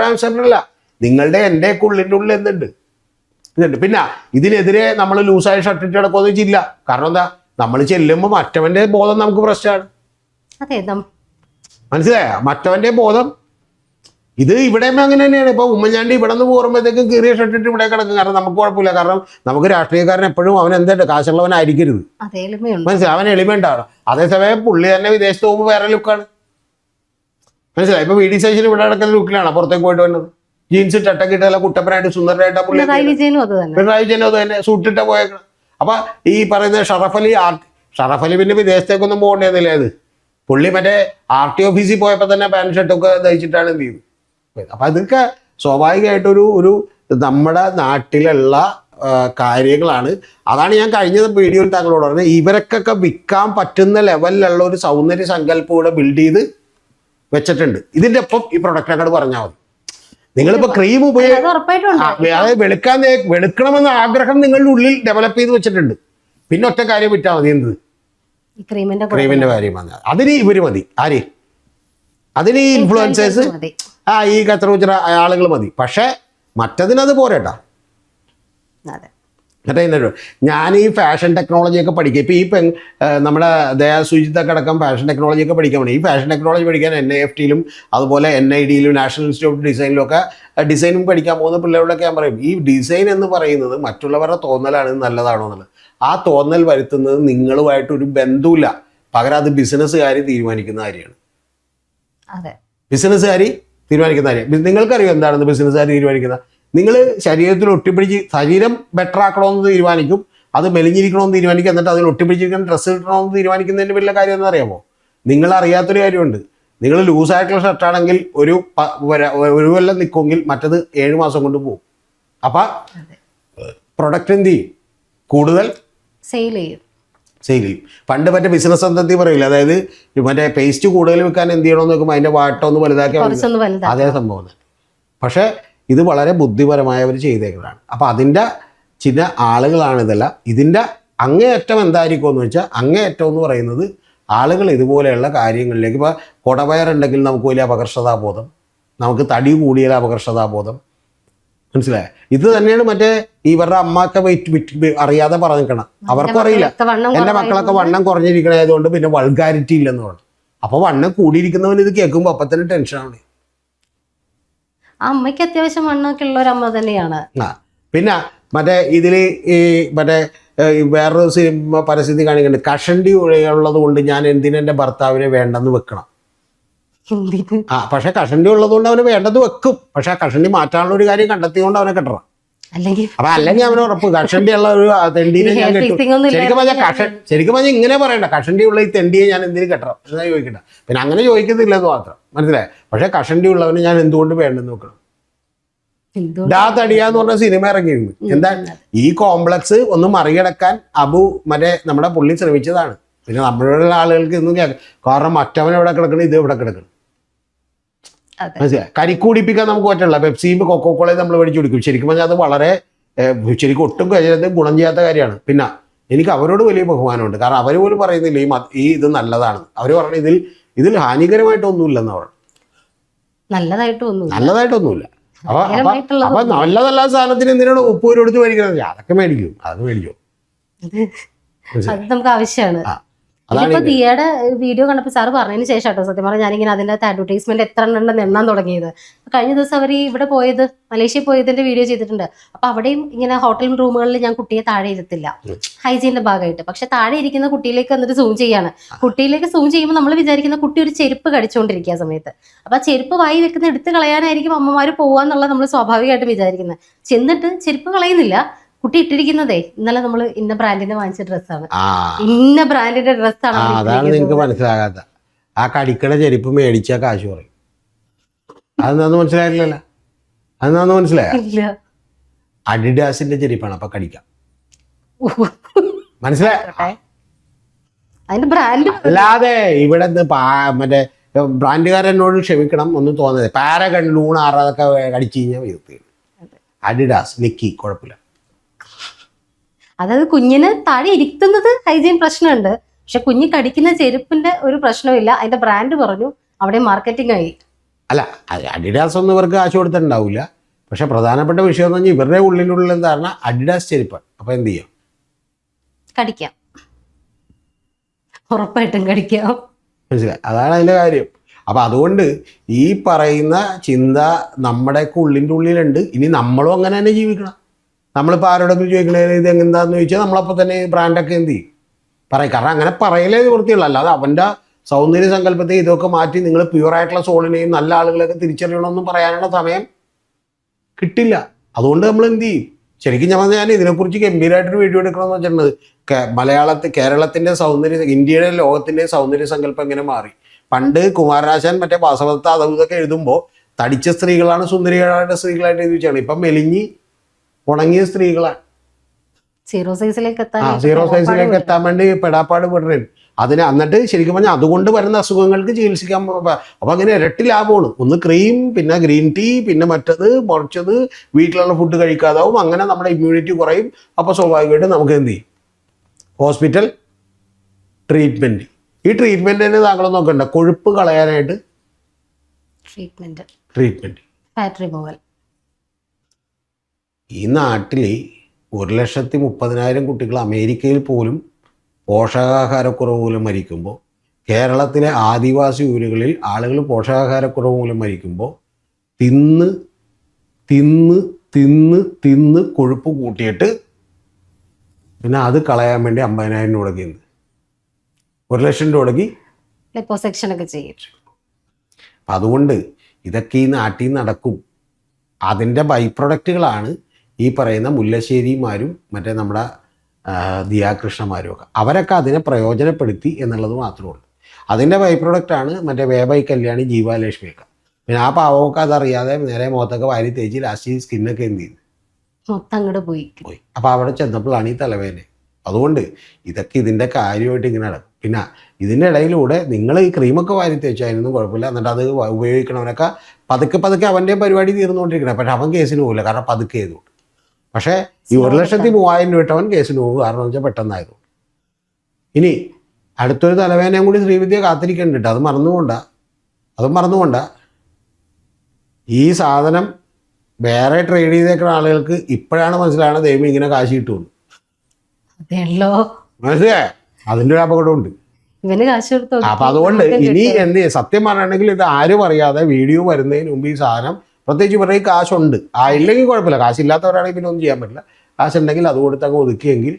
അനുസരണമല്ല, നിങ്ങളുടെ എൻ്റെ ഉള്ളിൻ്റെ ഉള്ളിൽ ഇതുണ്ട്. പിന്നെ ഇതിനെതിരെ നമ്മൾ ലൂസായ ഷർട്ടിട്ട് കിടക്കുമെന്ന് വെച്ചില്ല. കാരണം എന്താ, നമ്മൾ ചെല്ലുമ്പോൾ മറ്റവൻ്റെ ബോധം നമുക്ക് പ്രശ്നമാണ്. മനസ്സിലായ? മറ്റവൻ്റെ ബോധം ഇത് ഇവിടെ അങ്ങനെ തന്നെയാണ്. ഇപ്പോൾ ഉമ്മൻചാണ്ടി ഇവിടെ നിന്ന് പോകുമ്പോഴത്തേക്കും കീറിയ ഷർട്ടിട്ട് ഇവിടെ കിടക്കും. കാരണം നമുക്ക് കുഴപ്പമില്ല, കാരണം നമുക്ക് രാഷ്ട്രീയക്കാരൻ എപ്പോഴും അവൻ എന്താ കാശുള്ളവനായിരിക്കരുത്. മനസ്സിലായി? അവൻ എളിമ ഉണ്ടാവണം. അതേസമയം പുള്ളി തന്നെ വിദേശത്ത് പോകുമ്പോൾ വേറെ ലുക്കാണ്. മനസ്സിലായി? ഇപ്പോൾ VD സതീശൻ ഇവിടെ കിടക്കുന്ന ലുക്കിലാണ് പുറത്തേക്ക് പോയിട്ട് വന്നത്. ജീൻസ് ടട്ടൊക്കെ ഇട്ടല്ല കുട്ടപ്പനായിട്ട് സുന്ദരനായിട്ട് പുള്ളി. പിണറായി വിജയനും അത് തന്നെ സൂട്ടിട്ട പോയേക്കണം. അപ്പൊ ഈ പറയുന്ന ഷറഫ് അലി പിന്നെ വിദേശത്തേക്കൊന്നും പോകേണ്ടതില്ല. ഇത് പുള്ളി മറ്റേ RT ഓഫീസിൽ പോയപ്പോൾ തന്നെ പാന്റ് ഷർട്ടൊക്കെ ധരിച്ചിട്ടാണ് എന്ത് ചെയ്തത്. അപ്പൊ അതൊക്കെ സ്വാഭാവികമായിട്ടൊരു നമ്മുടെ നാട്ടിലുള്ള കാര്യങ്ങളാണ്. അതാണ് ഞാൻ കഴിഞ്ഞ വീഡിയോയിൽ താങ്കളോട് പറഞ്ഞത്, ഇവർക്കൊക്കെ വിൽക്കാൻ പറ്റുന്ന ലെവലിലുള്ള ഒരു സൗന്ദര്യ സങ്കല്പം ഇവിടെ ബിൽഡ് ചെയ്ത് വെച്ചിട്ടുണ്ട്. ഇതിൻ്റെ ഒപ്പം ഈ പ്രൊഡക്റ്റ് അങ്ങോട്ട് പറഞ്ഞാൽ മതി. നിങ്ങളിപ്പോൾ ക്രീം അതായത് വെളുക്കണമെന്ന ആഗ്രഹം നിങ്ങളുടെ ഉള്ളിൽ ഡെവലപ്പ് ചെയ്ത് വെച്ചിട്ടുണ്ട്. പിന്നെ ഒറ്റ കാര്യം വിറ്റാൽ മതി, എന്ത്? ക്രീമിന്റെ കാര്യം പറഞ്ഞാൽ അതിന് ഇവര് മതി. ആര്? അതിന് ഈ ഇൻഫ്ലുവൻസേഴ്സ്, ഈ കച്ചറ ആളുകൾ മതി. പക്ഷെ മറ്റതിനത് പോരേട്ടാ. മറ്റേ ഞാൻ ഈ ഫാഷൻ ടെക്നോളജിയൊക്കെ പഠിക്കുക. ഇപ്പോൾ നമ്മുടെ ദയാ സുജിത്തൊക്കെ അടക്കം ഫാഷൻ ടെക്നോളജിയൊക്കെ പഠിക്കാൻ വേണ്ടി ഈ ഫാഷൻ ടെക്നോളജി പഠിക്കാൻ NIFTയിലും അതുപോലെ NIDയിലും നാഷണൽ ഇൻസ്റ്റിറ്റ്യൂട്ട് ഓഫ് ഡിസൈനിലും ഒക്കെ ഡിസൈനും പഠിക്കാൻ പോകുന്ന പിള്ളേരോടൊക്കെ ഞാൻ പറയും, ഈ ഡിസൈൻ എന്ന് പറയുന്നത് മറ്റുള്ളവരുടെ തോന്നലാണ് നല്ലതാണോ എന്നുള്ളത്. ആ തോന്നൽ വരുത്തുന്നത് നിങ്ങളുമായിട്ടൊരു ബന്ധമില്ല. പകരം അത് ബിസിനസ്സുകാർ തീരുമാനിക്കുന്ന കാര്യമാണ്. ബിസിനസ്സുകാർ തീരുമാനിക്കുന്ന കാര്യം. നിങ്ങൾക്കറിയാം എന്താണെന്ന് ബിസിനസ്സുകാർ തീരുമാനിക്കുന്ന? നിങ്ങൾ ശരീരത്തിൽ ഒട്ടിപ്പിടിച്ച് ശരീരം ബെറ്റർ ആക്കണമെന്ന് തീരുമാനിക്കും, അത് മെലിഞ്ഞിരിക്കണമെന്ന് തീരുമാനിക്കും, എന്നിട്ട് അതിൽ ഒട്ടിപ്പിടിച്ചിരിക്കുന്ന ഡ്രസ്സ് കിട്ടണമെന്ന് തീരുമാനിക്കുന്നതിൻ്റെ വലിയ കാര്യം എന്ന് അറിയാമോ? നിങ്ങൾ അറിയാത്തൊരു കാര്യമുണ്ട്. നിങ്ങൾ ലൂസായിട്ടുള്ള ഷർട്ടാണെങ്കിൽ ഒരു കൊല്ലം നിൽക്കുമെങ്കിൽ മറ്റത് 7 മാസം കൊണ്ട് പോകും. അപ്പം പ്രൊഡക്റ്റ് എന്ത് ചെയ്യും? കൂടുതൽ സെയിൽ ചെയ്യും. പണ്ട് മറ്റേ ബിസിനസ് എന്തെത്തി പറയില്ല, അതായത് മറ്റേ പേസ്റ്റ് കൂടുതൽ വിൽക്കാൻ എന്ത് ചെയ്യണമെന്ന് നോക്കുമ്പോൾ അതിൻ്റെ വാട്ടൊന്ന് വലുതാക്കി അതേ സംഭവം തന്നെ. പക്ഷേ ഇത് വളരെ ബുദ്ധിപരമായവർ ചെയ്തേക്കുന്നതാണ്. അപ്പോൾ അതിൻ്റെ ചില ആളുകളാണ് ഇതെല്ലാം. ഇതിൻ്റെ അങ്ങേയറ്റം എന്തായിരിക്കും എന്ന് വെച്ചാൽ, അങ്ങേയറ്റം എന്ന് പറയുന്നത് ആളുകൾ ഇതുപോലെയുള്ള കാര്യങ്ങളിലേക്ക്, ഇപ്പോൾ കുടവയറുണ്ടെങ്കിൽ നമുക്ക് വലിയ അപകർഷതാബോധം, നമുക്ക് തടി കൂടിയ അപകർഷതാബോധം. മനസ്സിലായോ? ഇത് തന്നെയാണ് മറ്റേ ഇവരുടെ അമ്മയൊക്കെ വെയിറ്റ് അറിയാതെ പറഞ്ഞിരിക്കണം. അവർക്കും അറിയില്ല, എൻ്റെ മക്കളൊക്കെ വണ്ണം കുറഞ്ഞിരിക്കണതായതുകൊണ്ട് പിന്നെ വൾഗാരിറ്റി ഇല്ലെന്ന് പറഞ്ഞു. അപ്പോൾ വണ്ണം കൂടിയിരിക്കുന്നവൻ ഇത് കേൾക്കുമ്പോൾ അപ്പം തന്നെ ടെൻഷനാണ്. അമ്മയ്ക്ക് അത്യാവശ്യം വണ്ണമൊക്കെ ഉള്ള ഒരു അമ്മ തന്നെയാണ്. പിന്നെ മറ്റേ ഇതിൽ ഈ മറ്റേ വേറൊരു സിനിമ പരസ്യത്തിൽ കാണിക്കുന്നുണ്ട്, കഷണ്ടി ഉള്ളത് കൊണ്ട് ഞാൻ എന്തിനെൻ്റെ ഭർത്താവിനെ വേണ്ടെന്ന് വെക്കണം. പക്ഷെ കഷണ്ടി ഉള്ളത് കൊണ്ട് അവന് വേണ്ടത് വെക്കും. പക്ഷെ ആ കഷണ്ടി മാറ്റാനുള്ള ഒരു കാര്യം കണ്ടെത്തിയോണ്ട് അവനെ കെട്ടണം. അപ്പൊ അല്ലെങ്കിൽ അവന് ഉറപ്പ് കഷണ്ടിയുള്ള ഒരു തെണ്ടിയെ ഞാൻ കെട്ടും. ശരിക്കും പറഞ്ഞാൽ ഇങ്ങനെ പറയണ്ട, കഷണ്ടിയുള്ള ഈ തെണ്ടിയെ ഞാൻ എന്തിനു കെട്ടണം എന്നാ ചോദിക്കണ്ട. പിന്നെ അങ്ങനെ ചോദിക്കുന്നില്ലെന്ന് മാത്രം, മനസ്സിലായി? പക്ഷെ കഷണ്ടി ഉള്ളവന് ഞാൻ എന്തുകൊണ്ട് വേണ്ടെന്ന് വെക്കണം. ഡാ തടിയാന്ന് പറഞ്ഞ സിനിമ ഇറങ്ങിയിരുന്നു. എന്താ ഈ കോംപ്ലക്സ് ഒന്ന് മറികടക്കാൻ മറ്റേ നമ്മുടെ പുള്ളി ശ്രമിച്ചതാണ്. പിന്നെ നമ്മളുള്ള ആളുകൾക്ക് ഇന്നും കാരണം മറ്റവൻ എവിടെ കിടക്കണം, ഇത് എവിടെ കിടക്കണം. മനസ്സിലായി? കരിക്കൂടിപ്പിക്കാൻ നമുക്ക് പറ്റില്ല. പെപ്സിയും കൊക്കോക്കോളയും നമ്മൾ മേടിച്ച് കുടിക്കും. ശരിക്കും പറഞ്ഞാൽ അത് വളരെ ശരിക്കും ഒട്ടും ശരീരത്തിന് ഗുണം ചെയ്യാത്ത കാര്യമാണ്. പിന്നെ എനിക്ക് അവരോട് വലിയ ബഹുമാനമുണ്ട്. കാരണം അവർ പോലും പറയുന്നില്ല ഈ ഇത് നല്ലതാണ്. അവർ പറഞ്ഞ ഇതിൽ ഇതിൽ ഹാനികരമായിട്ടൊന്നുമില്ലെന്ന് പറഞ്ഞു. നല്ലതായിട്ടൊന്നും നല്ലതായിട്ടൊന്നുമില്ല. അപ്പൊ നല്ലതല്ലാത്ത സാധനത്തിന് എന്തിനാണ് 30 രൂപ കൊടുത്ത് മേടിക്കുന്നത്? അതൊക്കെ മേടിക്കും, അത് മേടിക്കും. അത് നമുക്ക് ആവശ്യമാണ്. ഇതിപ്പോ ദിയയുടെ വീഡിയോ കണ്ടപ്പോൾ സാറ് പറഞ്ഞതിന് ശേഷം കേട്ടോ സത്യം പറഞ്ഞാൽ ഞാനിങ്ങനെ അതിൻ്റെ അകത്ത് അഡ്വർടൈസ്മെന്റ് എത്ര ഉണ്ടെന്ന് എണ്ണാൻ തുടങ്ങിയത്. കഴിഞ്ഞ ദിവസം അവർ ഇവിടെ പോയത്, മലേഷ്യ പോയതിന്റെ വീഡിയോ ചെയ്തിട്ടുണ്ട്. അപ്പൊ അവിടെയും ഇങ്ങനെ ഹോട്ടൽ റൂമുകളിൽ ഞാൻ കുട്ടിയെ താഴെ ഇരുത്തില്ല, ഹൈജീന്റെ ഭാഗമായിട്ട്. പക്ഷെ താഴെ ഇരിക്കുന്ന കുട്ടിയിലേക്ക് എന്നിട്ട് സൂം ചെയ്യാണ്. കുട്ടിയിലേക്ക് സൂം ചെയ്യുമ്പോൾ നമ്മൾ വിചാരിക്കുന്ന കുട്ടി ഒരു ചെരുപ്പ് കടിച്ചുകൊണ്ടിരിക്കുക സമയത്ത്. അപ്പൊ ആ ചെരുപ്പ് വായി വെക്കുന്ന എടുത്ത് കളയാനായിരിക്കും അമ്മമാര് പോവാന്നുള്ളത് നമ്മൾ സ്വാഭാവികമായിട്ട് വിചാരിക്കുന്നത്. ചെന്നിട്ട് ചെരുപ്പ് കളയുന്നില്ല, കുട്ടി ഇട്ടിരിക്കുന്നതേ ഇന്നലെ നമ്മൾ ഇന്ന ബ്രാൻഡിന്റെ വാങ്ങിച്ച ഡ്രസ്സാണ്, ഇന്ന ബ്രാൻഡിന്റെ ഡ്രസ്സാണ്. അതാണ് നിങ്ങൾക്ക് മനസ്സിലാകാത്ത. ആ കടിക്കണ ചെരുപ്പ് മേടിച്ച കാശ് പറയും. അതെന്താന്ന് മനസ്സിലായില്ലല്ലോ. അതെന്താന്ന് മനസ്സിലായ? അഡിഡാസിന്റെ ചെരുപ്പാണ്, അപ്പൊ കടിക്കാം. മനസ്സിലായ? അതിന്റെ ബ്രാൻഡ് അല്ലാതെ ഇവിടെ മറ്റേ ബ്രാൻഡുകാരനോട് ക്ഷമിക്കണം, ഒന്നും തോന്നുന്നത്. പാരഗൺ, ലൂണാർ അതൊക്കെ കടിച്ചു കഴിഞ്ഞാൽ വീർത്തി. അഡിഡാസ്, നിക്കി, കുഴപ്പമില്ല. അതായത് കുഞ്ഞിന് താഴെ ഇരുത്തുന്നത് ഹൈജീൻ പ്രശ്നമുണ്ട്, പക്ഷെ കുഞ്ഞ് കടിക്കുന്ന ചെരുപ്പിന്റെ ഒരു പ്രശ്നമില്ല. അതിന്റെ ബ്രാൻഡ് പറഞ്ഞു, അവിടെ മാർക്കറ്റിംഗ് ആയി. അല്ല, അഡിഡാസ് ഒന്നും ഇവർക്ക് കാശ് കൊടുത്തിട്ടുണ്ടാവില്ല. പക്ഷെ പ്രധാനപ്പെട്ട വിഷയം എന്ന് പറഞ്ഞാൽ ഇവരുടെ ഉള്ളിലുള്ള ധാരണ അഡിഡാസ് ചെരുപ്പാണ്. അപ്പൊ എന്ത് ചെയ്യാം? കടിക്കാം, ഉറപ്പായിട്ടും കടിക്കാം. മനസ്സിലായി? അതാണ് അതിന്റെ കാര്യം. അപ്പൊ അതുകൊണ്ട് ഈ പറയുന്ന ചിന്ത നമ്മുടെയൊക്കെ ഉള്ളിൻ്റെ ഉള്ളിലുണ്ട്. ഇനി നമ്മളും അങ്ങനെ തന്നെ ജീവിക്കണം. നമ്മളിപ്പോൾ ആരോടെങ്കിലും ചോദിക്കണേ ഇത് എന്താന്ന് ചോദിച്ചാൽ നമ്മളപ്പോൾ തന്നെ ബ്രാൻഡൊക്കെ എന്ത് ചെയ്യും പറയും. കാരണം അങ്ങനെ പറയലേ നിവൃത്തിയുള്ളൂ. അല്ലാതെ അവൻ്റെ സൗന്ദര്യ സങ്കല്പത്തെ ഇതൊക്കെ മാറ്റി നിങ്ങൾ പ്യുവറായിട്ടുള്ള സോളിനെയും നല്ല ആളുകളെയൊക്കെ തിരിച്ചറിയണമെന്നും പറയാനുള്ള സമയം കിട്ടില്ല. അതുകൊണ്ട് നമ്മൾ എന്ത് ചെയ്യും? ശരിക്കും ഞാൻ ഇതിനെക്കുറിച്ച് ഗംഭീരമായിട്ടൊരു വീഡിയോ എടുക്കണമെന്ന് വെച്ചിട്ടുണ്ട്. കേരളത്തിൻ്റെ സൗന്ദര്യ, ഇന്ത്യയുടെ ലോകത്തിൻ്റെ സൗന്ദര്യ സങ്കല്പം എങ്ങനെ മാറി. പണ്ട് കുമാരനാശാൻ മറ്റേ വാസവദത്ത അതൊക്കെ എഴുതുമ്പോൾ തടിച്ച സ്ത്രീകളാണ് സുന്ദരികളായിട്ട് സ്ത്രീകളായിട്ട് എഴുതി വെച്ചാണ്. ഇപ്പം മെലിഞ്ഞ് ഉണങ്ങിയ സ്ത്രീകളാണ്. സീറോ സൈസിലേക്ക് എത്താൻ വേണ്ടി പെടാപ്പാട് പെടുന്നത്. അതിന് എന്നിട്ട് ശരിക്കും പറഞ്ഞാൽ അതുകൊണ്ട് വരുന്ന അസുഖങ്ങൾക്ക് ചികിത്സിക്കാൻ. അപ്പം അങ്ങനെ ഇരട്ടി ലാഭമാണ്. ഒന്ന് ക്രീം, പിന്നെ ഗ്രീൻ ടീ, പിന്നെ മറ്റത് മുറിച്ചത്, വീട്ടിലുള്ള ഫുഡ് കഴിക്കാതാവും. അങ്ങനെ നമ്മുടെ ഇമ്മ്യൂണിറ്റി കുറയും. അപ്പോൾ സ്വാഭാവികമായിട്ട് നമുക്ക് എന്ത് ചെയ്യും? Hospital treatment. ഈ ട്രീറ്റ്മെൻറ്റ് തന്നെ താങ്കൾ നോക്കണ്ട, കൊഴുപ്പ് കളയാനായിട്ട് ട്രീറ്റ്മെൻറ്റ്, ഫാറ്റ് റിമൂവൽ. ഈ നാട്ടിൽ 1,30,000 കുട്ടികൾ അമേരിക്കയിൽ പോലും പോഷകാഹാരക്കുറവ് മൂലം മരിക്കുമ്പോൾ, കേരളത്തിലെ ആദിവാസി ഊരുകളിൽ ആളുകൾ പോഷകാഹാരക്കുറവ് മൂലം മരിക്കുമ്പോൾ തിന്ന് തിന്ന് തിന്ന് തിന്ന് കൊഴുപ്പ് കൂട്ടിയിട്ട് പിന്നെ അത് കളയാൻ വേണ്ടി 50,000 രൂപ മുടക്കിയത്, 1,00,000 രൂപ മുടക്കി ലിപ്പോസെക്ഷനൊക്കെ ചെയ്യും. അപ്പം അതുകൊണ്ട് ഇതൊക്കെ ഈ നാട്ടിൽ നടക്കും. അതിൻ്റെ ബൈ പ്രൊഡക്റ്റുകളാണ് ഈ പറയുന്ന മുല്ലശ്ശേരിമാരും മറ്റേ നമ്മുടെ ദിയാകൃഷ്ണമാരും ഒക്കെ. അവരൊക്കെ അതിനെ പ്രയോജനപ്പെടുത്തി എന്നുള്ളത് മാത്രമേ ഉള്ളൂ. അതിൻ്റെ ബൈ പ്രൊഡക്റ്റാണ് മറ്റേ വേബൈ കല്യാണി, ജീവാലക്ഷ്മിയൊക്കെ. പിന്നെ ആ പാവമൊക്കെ അതറിയാതെ നേരെ മുഖത്തൊക്കെ വാരി തേച്ച് ലാസ്റ്റ് സ്കിന്നൊക്കെ എന്ത് ചെയ്തു? മൊത്തം അങ്ങോട്ട് പോയി. അപ്പോൾ അവിടെ ചെന്നപ്പോഴാണ് ഈ തലവേദന. അതുകൊണ്ട് ഇതൊക്കെ ഇതിൻ്റെ കാര്യമായിട്ട് ഇങ്ങനെ നടക്കും. പിന്നെ ഇതിൻ്റെ ഇടയിലൂടെ നിങ്ങൾ ഈ ക്രീമൊക്കെ വാരി തേച്ചു, അതിനൊന്നും കുഴപ്പമില്ല. എന്നിട്ട് അത് ഉപയോഗിക്കണവനൊക്കെ പതുക്കെ പതുക്കെ അവൻ്റെ പരിപാടി തീർന്നുകൊണ്ടിരിക്കണം. പക്ഷെ അവൻ കേസിന് പോകില്ല, കാരണം പതുക്കെ ചെയ്തു. പക്ഷേ ഈ 1,03,000 രൂപ ഇട്ടവൻ കേസിന് പോകും. കാരണം എന്ന് വെച്ചാൽ പെട്ടെന്നായതുകൊണ്ട്. ഇനി അടുത്തൊരു തലവേദനയും കൂടി ശ്രീവിദ്യ കാത്തിരിക്കേണ്ടിട്ട്, അതും മറന്നുകൊണ്ട ഈ സാധനം വേറെ ട്രേഡ് ചെയ്തേക്കുന്ന ആളുകൾക്ക് ഇപ്പോഴാണ് മനസ്സിലാണ് ദൈവം ഇങ്ങനെ കാശ് കിട്ടുള്ളൂ. മനസ്സിലായേ? അതിൻ്റെ ഒരു അപകടമുണ്ട്. അപ്പൊ അതുകൊണ്ട് ഇനി എന്ത് സത്യം പറയണമെങ്കിൽ ഇത് ആരും അറിയാതെ വീഡിയോ വരുന്നതിന് മുമ്പ് ഈ സാധനം, പ്രത്യേകിച്ച് ഇവരുടെ കാശുണ്ട്, ഇല്ലെങ്കിൽ കുഴപ്പമില്ല. കാശില്ലാത്തവരാണെങ്കിൽ പിന്നെ ഒന്നും ചെയ്യാൻ പറ്റില്ല. കാശുണ്ടെങ്കിൽ അത് കൊടുത്തങ്ങ് ഒതുക്കിയെങ്കിൽ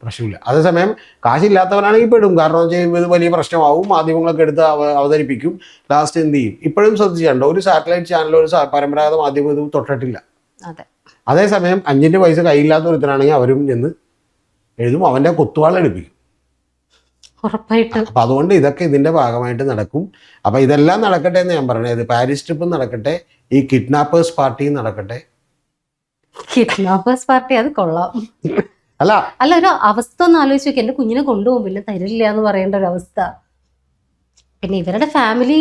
പ്രശ്നമില്ല. അതേസമയം കാശില്ലാത്തവരാണെങ്കിൽ പെടും. കാരണം എന്ന് വെച്ചാൽ ഇത് വലിയ പ്രശ്നമാവും, മാധ്യമങ്ങളൊക്കെ എടുത്ത് അവതരിപ്പിക്കും, ലാസ്റ്റ് എന്ത് ചെയ്യും? ഇപ്പോഴും ശ്രദ്ധിച്ചിട്ടുണ്ട്, ഒരു സാറ്റലൈറ്റ് ചാനൽ, ഒരു പരമ്പരാഗത മാധ്യമം ഇത് തൊട്ടിട്ടില്ല. അതേസമയം 5 പൈസ കയ്യില്ലാത്ത ഒരുത്തനാണെങ്കിൽ അവരും ചെന്ന് എഴുതും, അവൻ്റെ കുത്തുവാളെടുപ്പിക്കും. അപ്പം അതുകൊണ്ട് ഇതൊക്കെ ഇതിൻ്റെ ഭാഗമായിട്ട് നടക്കും. അപ്പം ഇതെല്ലാം നടക്കട്ടെ എന്ന് ഞാൻ പറയണത്. പാരീസ് ട്രിപ്പും നടക്കട്ടെ, ഈ കിഡ്നാപ്പേഴ്സ് പാർട്ടിയും നടക്കട്ടെ. കിഡ്നാപ്പേഴ്സ് പാർട്ടി അത് കൊള്ളാം. അല്ല ഒരു അവസ്ഥ ഒന്ന് ആലോചിച്ച് നോക്കി. എൻ്റെ കുഞ്ഞിനെ കൊണ്ടുപോകും, പിന്നെ തരില്ല എന്ന് പറയേണ്ട ഒരു അവസ്ഥ. പിന്നെ ഇവരുടെ ഫാമിലി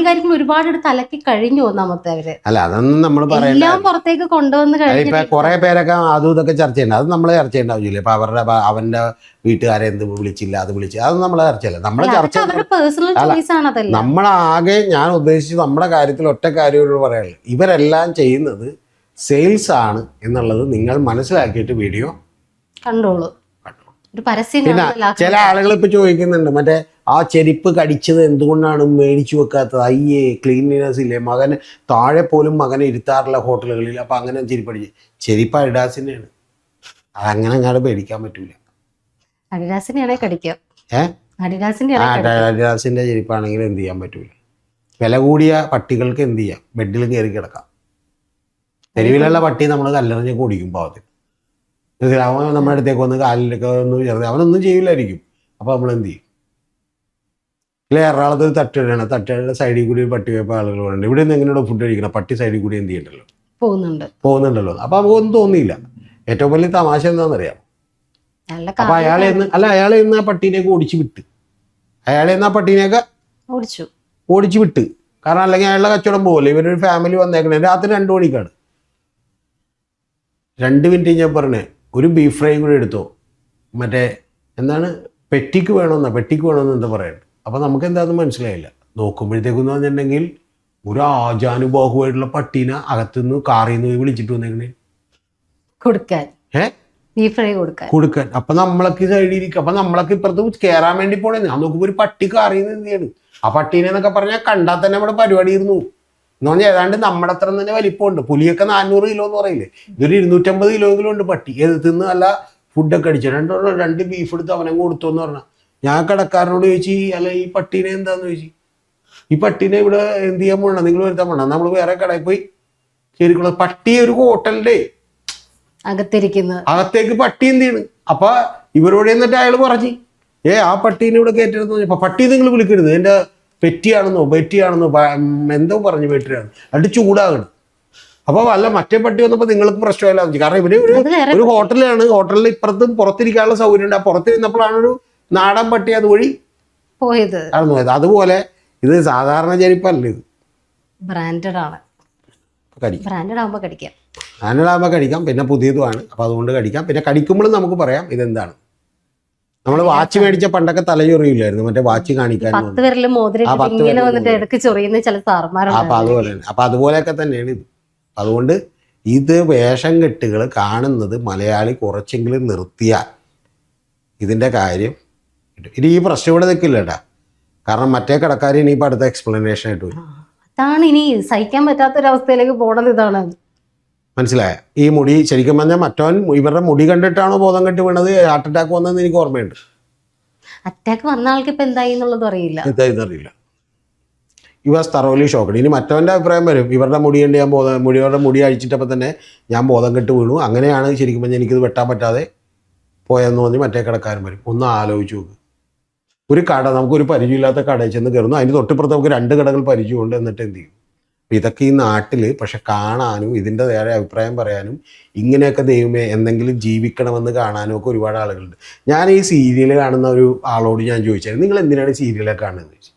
കാര്യങ്ങൾ ഒരുപാട് എടുത്ത് അലക്കി കഴിഞ്ഞു ഒന്നാമത്തെ അവര്. അല്ല അതൊന്നും നമ്മൾ പറയണ്ട. എല്ലാം പുറത്തേക്ക് കൊണ്ടുവന്ന് ഇപ്പൊ കഴിഞ്ഞു. കുറെ പേരൊക്കെ അതും ഇതൊക്കെ ചർച്ച ചെയ്യണ്ട, അത് നമ്മൾ ചർച്ച ചെയ്യേണ്ട ആവശ്യമില്ല. ഇപ്പൊ അവന്റെ വീട്ടുകാരെ എന്ത് വിളിച്ചില്ല, അത് വിളിച്ചില്ല, അതൊന്നും നമ്മളെ ചർച്ചയല്ല. നമ്മളെ ചർച്ച അവരുടെ പേഴ്സണൽ ചോയ്സ് ആണ് അതല്ല. നമ്മളാകെ ഞാൻ ഉദ്ദേശിച്ചത് നമ്മുടെ കാര്യത്തിൽ ഒറ്റ കാര്യമോട് പറയാനുള്ളത്, ഇവരെല്ലാം ചെയ്യുന്നത് സെയിൽസ് ആണ് എന്നുള്ളത് നിങ്ങൾ മനസ്സിലാക്കിയിട്ട് വീഡിയോ കണ്ടോളൂ. ഒരു പരസ്യം പിന്നെ ചില ആളുകൾ ഇപ്പൊ ചോദിക്കുന്നുണ്ട്, മറ്റേ ആ ചെരുപ്പ് കടിച്ചത് എന്തുകൊണ്ടാണ് മേടിച്ചു വെക്കാത്തത്, അയ്യേ ക്ലീൻലിനെസ് ഇല്ലേ, മകന് താഴെ പോലും മകനെ ഇരുത്താറില്ല ഹോട്ടലുകളിൽ, അപ്പൊ അങ്ങനെ ചെരുപ്പ് അഡിഡാസിന്റെയാണ്, അതങ്ങനെ അങ്ങോട്ട് പേടിക്കാൻ പറ്റൂല. അഡിഡാസിനെയാണെ കടിക്കാം. അഡിഡാസിന്റെ ചെരുപ്പാണെങ്കിൽ എന്ത് ചെയ്യാൻ പറ്റൂല. വില കൂടിയ പട്ടികൾക്ക് എന്ത് ചെയ്യാം, ബെഡിൽ കയറി കിടക്കാം. തെരുവിലുള്ള പട്ടി നമ്മൾ കല്ലെറിഞ്ഞ് ഓടിക്കും പാവത്തിൽ. അവൻ നമ്മുടെ അടുത്തേക്ക് വന്ന് കാലിലൊക്കെ ഒന്ന് ചേർത്ത് അവനൊന്നും ചെയ്യില്ലായിരിക്കും. അപ്പൊ നമ്മൾ എന്ത് ചെയ്യും? ഇല്ല, എറണാകുളത്ത് ഒരു തട്ടുകടയുടെ സൈഡിൽ കൂടി ഒരു പട്ടി പോയപ്പോൾ ആളുകൾ പറയുന്നുണ്ട്, ഇവിടെ നിന്ന് എങ്ങനെയാണ് ഫുഡ് കഴിക്കണം, പട്ടി സൈഡിൽ കൂടി എന്ത് ചെയ്യണ്ടല്ലോ പോകുന്നുണ്ടല്ലോ. അപ്പൊ നമുക്കൊന്നും തോന്നിയില്ല. ഏറ്റവും വലിയ തമാശ എന്താണെന്നറിയാം, അപ്പൊ അയാളെ ഇന്ന് ആ പട്ടീനെയൊക്കെ ഓടിച്ചു വിട്ട്, ആ പട്ടീനെയൊക്കെ ഓടിച്ചു വിട്ട്. കാരണം അല്ലെങ്കിൽ അയാളുടെ കച്ചവടം പോകല്ലേ. ഇവരൊരു ഫാമിലി വന്നേക്കണേ രാത്രി 2 മണിക്കാണ്. 2 മിനിറ്റ് ഞാൻ പറഞ്ഞേ, ഒരു ബീഫ് ഫ്രൈയും കൂടി എടുത്തോ, മറ്റേ എന്താണ് പെട്ടിക്ക് വേണമെന്ന് എന്താ പറയണ്ട. അപ്പം നമുക്ക് എന്താണെന്ന് മനസ്സിലായില്ല. നോക്കുമ്പോഴത്തേക്കെന്ന് പറഞ്ഞിട്ടുണ്ടെങ്കിൽ ഒരു ആജാനുബാഹുവായിട്ടുള്ള പട്ടീനെ അകത്തുനിന്ന് കാറിൽ നിന്ന് വിളിച്ചിട്ട് വന്നേക്കണേ കൊടുക്കാൻ. അപ്പൊ നമ്മളൊക്കെ സൈഡിലിരിക്കും. അപ്പൊ നമ്മളൊക്കെ ഇപ്പുറത്ത് കയറാൻ വേണ്ടി പോണേ. ഞാൻ നോക്കുമ്പോൾ ഒരു പട്ടി കാറിൽ നിന്ന് എന്ത് ചെയ്യണം, ആ പട്ടീനെ എന്നൊക്കെ പറഞ്ഞാൽ കണ്ടാൽ തന്നെ നമ്മുടെ പരിപാടി ഇരുന്നു എന്ന് പറഞ്ഞാൽ ഏതാണ്ട് നമ്മുടെ അത്ര തന്നെ വലിപ്പമുണ്ട്. പുലിയൊക്കെ 400 കിലോ എന്ന് പറയില്ലേ, ഇതൊരു 250 കിലോയെങ്കിലും ഉണ്ട് പട്ടി. തിന്ന് നല്ല ഫുഡൊക്കെ അടിച്ചു. 2 ബീഫ് എടുത്ത് അവനെ കൊടുത്തു എന്ന് പറഞ്ഞാൽ ഞാൻ കടക്കാരനോട് ചോദിച്ചു, അല്ല ഈ പട്ടീനെ എന്താന്ന് ചോദിച്ചു. ഈ പട്ടീനെ ഇവിടെ എന്ത് ചെയ്യാൻ പോകണം, നിങ്ങൾ വരുത്താൻ പോകണം, നമ്മൾ വേറെ കടയിൽ പോയി ശരിക്കുള്ള പട്ടി ഒരു ഹോട്ടലിന്റെ അകത്തേക്ക് പട്ടി എന്ത് ചെയ്യണ്. അപ്പൊ ഇവരോട് എന്നിട്ട് അയാൾ പറഞ്ഞു, ആ പട്ടീനെ ഇവിടെ കയറ്റരുതെന്ന് പറഞ്ഞു. പട്ടി നിങ്ങൾ വിളിക്കരുത്, എന്റെ പെറ്റിയാണെന്നോ എന്തോ പറഞ്ഞു വീട്ടിലാണ്, എന്നിട്ട് ചൂടാകണം. അപ്പൊ അല്ല മറ്റേ പട്ടി വന്നപ്പോ നിങ്ങൾക്ക് പ്രശ്നമില്ല. കാരണം ഇവര് ഒരു ഹോട്ടലിൽ ഇപ്പുറത്തും പുറത്തിരിക്കാനുള്ള സൗകര്യം ഉണ്ട്. ആ പുറത്തിരുന്നപ്പോഴാണ് ഒരു നാടൻ പട്ടി അതുവഴി പോയത്. അതുപോലെ ഇത് സാധാരണ ചെരുപ്പല്ല, ഇത് ബ്രാൻഡഡ് ആകുമ്പോൾ കടിക്കാം. പിന്നെ പുതിയതുമാണ്, അപ്പൊ അതുകൊണ്ട് കടിക്കാം. പിന്നെ കടിക്കുമ്പോഴും നമുക്ക് പറയാം ഇതെന്താണ്. നമ്മൾ വാച്ച് മേടിച്ച പണ്ടൊക്കെ തലചൊറിയില്ലായിരുന്നു, മറ്റേ വാച്ച് കാണിക്കാൻ. അപ്പൊ അതുപോലെയൊക്കെ തന്നെയാണ് ഇത്. അതുകൊണ്ട് ഇത് വേഷം കെട്ടുകൾ കാണുന്നത് മലയാളി കുറച്ചെങ്കിലും നിർത്തിയാൽ ഇതിന്റെ കാര്യം ഇനി ഈ പ്രശ്നം ഇവിടെ നിൽക്കില്ല കേട്ടാ. കാരണം മറ്റേ കടക്കാർ ഇനിയിപ്പോൾ അടുത്ത എക്സ്പ്ലനേഷൻ ആയിട്ട് വരും. അതാണ് ഇനി സഹിക്കാൻ പറ്റാത്തൊരവസ്ഥയിലേക്ക് പോണത്. ഇതാണ് മനസ്സിലായ? ഈ മുടി ശരിക്കും പറഞ്ഞാൽ മറ്റവൻ ഇവരുടെ മുടി കണ്ടിട്ടാണോ ബോധം കെട്ട് വീണത്, ഹാർട്ട് അറ്റാക്ക് വന്നതെന്ന് എനിക്ക് ഓർമ്മയുണ്ട്. അറ്റാക്ക് വന്ന ആൾക്ക് ഇപ്പൊ എന്തായി എന്നുള്ളത് അറിയില്ല. ഈ വാസ് തറോലി ഷോക്കഡ്. ഇനി മറ്റവൻ്റെ അഭിപ്രായം വരും, ഇവരുടെ മുടി കണ്ട് ഞാൻ ഇവരുടെ മുടി അഴിച്ചിട്ടപ്പോൾ തന്നെ ഞാൻ ബോധം കെട്ട് വീണു, അങ്ങനെയാണ് ശരിക്കും പറഞ്ഞാൽ എനിക്കിത് വെട്ടാൻ പറ്റാതെ പോയെന്ന് പറഞ്ഞ് മറ്റേ കടക്കാരൻ വരും. ഒന്ന് ആലോചിച്ച് നോക്ക്. ഒരു കട, നമുക്കൊരു പരിചയമില്ലാത്ത കടയിൽ ചെന്ന് കയറുന്നു, അതിന് തൊട്ടിപ്പുറത്ത് നമുക്ക് 2 കടകൾ പരിചയമുണ്ട്. എന്നിട്ട് എന്ത് ചെയ്യും? ഇതൊക്കെ ഈ നാട്ടിൽ പക്ഷെ കാണാനും ഇതിൻ്റെ നേരെ അഭിപ്രായം പറയാനും ഇങ്ങനെയൊക്കെ ദൈവമേ എന്തെങ്കിലും ജീവിക്കണമെന്ന് കാണാനും ഒക്കെ ഒരുപാട് ആളുകളുണ്ട്. ഞാൻ ഈ സീരിയൽ കാണുന്ന ഒരു ആളോട് ഞാൻ ചോദിച്ചാൽ നിങ്ങൾ എന്തിനാണ് സീരിയലൊക്കെ കാണുന്നത് ചോദിച്ചു.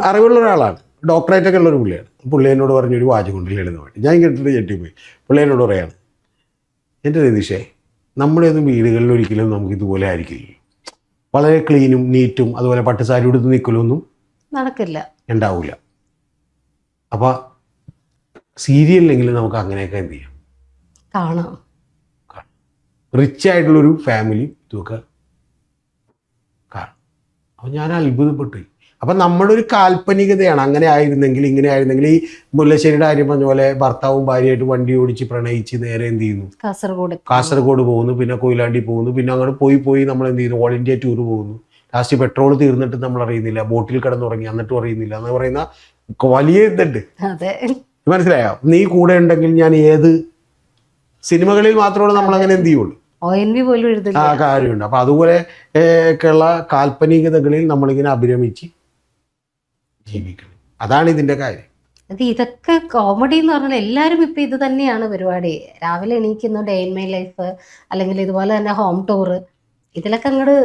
അറിവുള്ള ഒരാളാണ്, ഡോക്ടറേറ്റൊക്കെ ഉള്ളൊരു പുള്ളിയാണ്. പുള്ളി എന്നോട് പറഞ്ഞൊരു വാചകം കൊണ്ട് ലളിതമായിട്ട് ഞാൻ കേട്ടിട്ട് ഞെട്ടിപ്പോയി. പുള്ളി എന്നോട് പറയാണ്, എൻ്റെ രതീഷേ, നമ്മുടെ ഒന്നും വീടുകളിൽ ഒരിക്കലും നമുക്ക് ഇതുപോലെ ആയിരിക്കില്ല, വളരെ ക്ലീനും നീറ്റും അതുപോലെ പട്ടുസാരി എടുത്ത് നിൽക്കലൊന്നും ഉണ്ടാവില്ല. അപ്പോൾ സീരിയലിലെങ്കിലും നമുക്ക് അങ്ങനെയൊക്കെ എന്ത് ചെയ്യാം, കാണാം. റിച്ച് ആയിട്ടുള്ളൊരു ഫാമിലി ഇതൊക്കെ കാണാം. അപ്പോൾ ഞാൻ അത്ഭുതപ്പെട്ടു. അപ്പം നമ്മുടെ ഒരു കാൽപ്പനികതയാണ്. അങ്ങനെ ആയിരുന്നെങ്കിൽ ഇങ്ങനെ ആയിരുന്നെങ്കിൽ ഈ മുല്ലശ്ശേരിയുടെ കാര്യം പറഞ്ഞ പോലെ ഭർത്താവും ഭാര്യയായിട്ട് വണ്ടി ഓടിച്ച് പ്രണയിച്ച് നേരെ എന്ത് ചെയ്യുന്നു, കാസർഗോഡ് പോകുന്നു, പിന്നെ കൊയിലാണ്ടി പോകുന്നു, പിന്നെ അങ്ങോട്ട് പോയി നമ്മൾ എന്ത് ചെയ്യുന്നു, ഓൾ ഇന്ത്യ ടൂർ പോകുന്നു. ലാസ്റ്റ് പെട്രോൾ തീർന്നിട്ട് നമ്മൾ അറിയുന്നില്ല, ബോട്ടിൽ കിടന്നുറങ്ങി എന്നിട്ടും അറിയുന്നില്ല എന്ന് പറയുന്ന വലിയ ഇതുണ്ട്. മനസ്സിലായോ? നീ കൂടെ ഉണ്ടെങ്കിൽ ഞാൻ ഏത് സിനിമകളിൽ മാത്രമാണ് നമ്മൾ അങ്ങനെ എന്ത് ചെയ്യുള്ളൂ, ആ കാര്യമുണ്ട്. അപ്പൊ അതുപോലെ ഒക്കെയുള്ള കാൽപ്പനികതകളിൽ നമ്മളിങ്ങനെ അഭിരമിച്ച് ജീവിക്കണം. അതാണ് ഇതിന്റെ കാര്യം. ഇതൊക്കെ കോമഡി എന്ന് പറഞ്ഞാൽ എല്ലാവരും ഇപ്പൊ ഇത് തന്നെയാണ് പരിപാടി. രാവിലെ എണീക്കുന്നു, ഡേ ഇൻ മൈ ലൈഫ്, അല്ലെങ്കിൽ ഇതുപോലെ തന്നെ ഹോം ടൂർ, ഇതിലൊക്കെ അങ്ങോട്ട്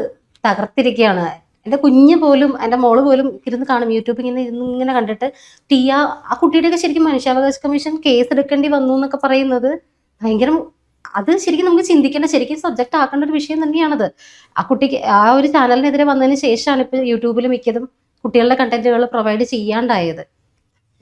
തകർത്തിരിക്കുകയാണ്. എൻ്റെ കുഞ്ഞ് പോലും എൻ്റെ മോള് പോലും ഇരുന്ന് കാണും, യൂട്യൂബിൽ ഇങ്ങനെ കണ്ടിട്ട് ടിയ ആ കുട്ടിയുടെയൊക്കെ ശരിക്കും മനുഷ്യാവകാശ കമ്മീഷൻ കേസ് എടുക്കേണ്ടി വന്നു എന്നൊക്കെ പറയുന്നത് ഭയങ്കര, അത് ശരിക്കും നമുക്ക് ചിന്തിക്കേണ്ട, ശരിക്കും സബ്ജക്റ്റ് ആക്കേണ്ട ഒരു വിഷയം തന്നെയാണത്. ആ കുട്ടിക്ക് ആ ഒരു ചാനലിനെതിരെ വന്നതിന് ശേഷമാണ് ഇപ്പോൾ യൂട്യൂബിൽ മിക്കതും കുട്ടികളുടെ കണ്ടന്റുകൾ പ്രൊവൈഡ് ചെയ്യാണ്ടായത്.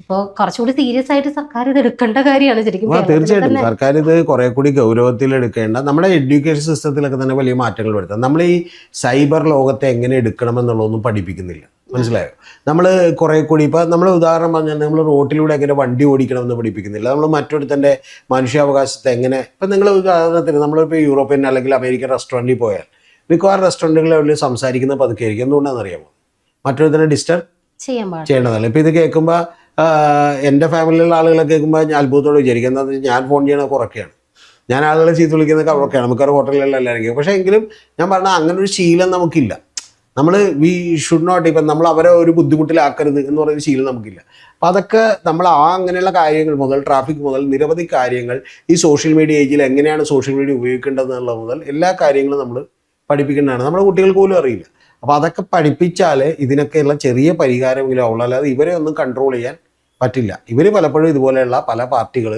ഇപ്പോൾ കുറച്ചുകൂടി സീരിയസ് ആയിട്ട് സർക്കാർ ഇത് എടുക്കേണ്ട കാര്യമാണ് ശരിക്കും. തീർച്ചയായിട്ടും സർക്കാർ ഇത് കുറെ കൂടി ഗൗരവത്തിൽ എടുക്കേണ്ട, നമ്മുടെ എഡ്യൂക്കേഷൻ സിസ്റ്റത്തിലൊക്കെ തന്നെ വലിയ മാറ്റങ്ങൾ വരുത്താം. നമ്മൾ ഈ സൈബർ ലോകത്തെ എങ്ങനെ എടുക്കണമെന്നുള്ളതൊന്നും പഠിപ്പിക്കുന്നില്ല, മനസ്സിലായോ? നമ്മൾ കുറെ കൂടി ഇപ്പോൾ നമ്മൾ ഉദാഹരണം പറഞ്ഞാൽ നമ്മൾ റോട്ടിലൂടെ എങ്ങനെ വണ്ടി ഓടിക്കണമെന്ന് പഠിപ്പിക്കുന്നില്ല. നമ്മൾ മറ്റൊരുത്തൻ്റെ മനുഷ്യാവകാശത്തെ എങ്ങനെ, ഇപ്പം നിങ്ങൾ ഉദാഹരണത്തിന് നമ്മളിപ്പോൾ യൂറോപ്യൻ അല്ലെങ്കിൽ അമേരിക്കൻ റെസ്റ്റോറൻറ്റിൽ പോയാൽ മിക്കവാറും റെസ്റ്റോറൻറ്റുകളിൽ പതുക്കെ ആയിരിക്കും. എന്തുകൊണ്ടാണെന്ന് അറിയാമോ? മറ്റൊരുത്തനെ ഡിസ്റ്റർബ് ചെയ്യേണ്ടതല്ല. ഇപ്പം ഇത് കേൾക്കുമ്പോൾ എൻ്റെ ഫാമിലിയിലുള്ള ആളുകളൊക്കെ കേൾക്കുമ്പോൾ ഞാൻ അത്ഭുതത്തോടെ വിചാരിക്കും, എന്താ ഞാൻ ഫോൺ ചെയ്യണത് കുറയ്ക്കുകയാണ്, ഞാൻ ആളുകളെ ചീത്ത വിളിക്കുന്നതൊക്കെ അവർക്കാണ്, നമുക്കൊരു ഹോട്ടലുകളിലെല്ലാം ആയിരിക്കും. പക്ഷേ എങ്കിലും ഞാൻ പറഞ്ഞാൽ അങ്ങനെ ഒരു ശീലം നമുക്കില്ല. നമ്മൾ വി ഷുഡ് നോട്ട്, ഇപ്പം നമ്മൾ അവരെ ഒരു ബുദ്ധിമുട്ടിലാക്കരുത് എന്ന് പറയുന്ന ശീലം നമുക്കില്ല. അപ്പം അതൊക്കെ നമ്മൾ അങ്ങനെയുള്ള കാര്യങ്ങൾ മുതൽ, ട്രാഫിക് മുതൽ നിരവധി കാര്യങ്ങൾ ഈ സോഷ്യൽ മീഡിയ ഏജിൽ എങ്ങനെയാണ് സോഷ്യൽ മീഡിയ ഉപയോഗിക്കേണ്ടതെന്നുള്ളത് മുതൽ എല്ലാ കാര്യങ്ങളും നമ്മൾ പഠിപ്പിക്കേണ്ടതാണ്. നമ്മുടെ കുട്ടികൾക്ക് പോലും അറിയില്ല. അപ്പോൾ അതൊക്കെ പഠിപ്പിച്ചാൽ ഇതിനൊക്കെയുള്ള ചെറിയ പരിഹാരമെങ്കിലും ആവുള്ളൂ, അല്ലാതെ ഇവരെ ഒന്നും കൺട്രോൾ ചെയ്യാൻ പറ്റില്ല. ഇവർ പലപ്പോഴും ഇതുപോലെയുള്ള പല പാർട്ടികൾ,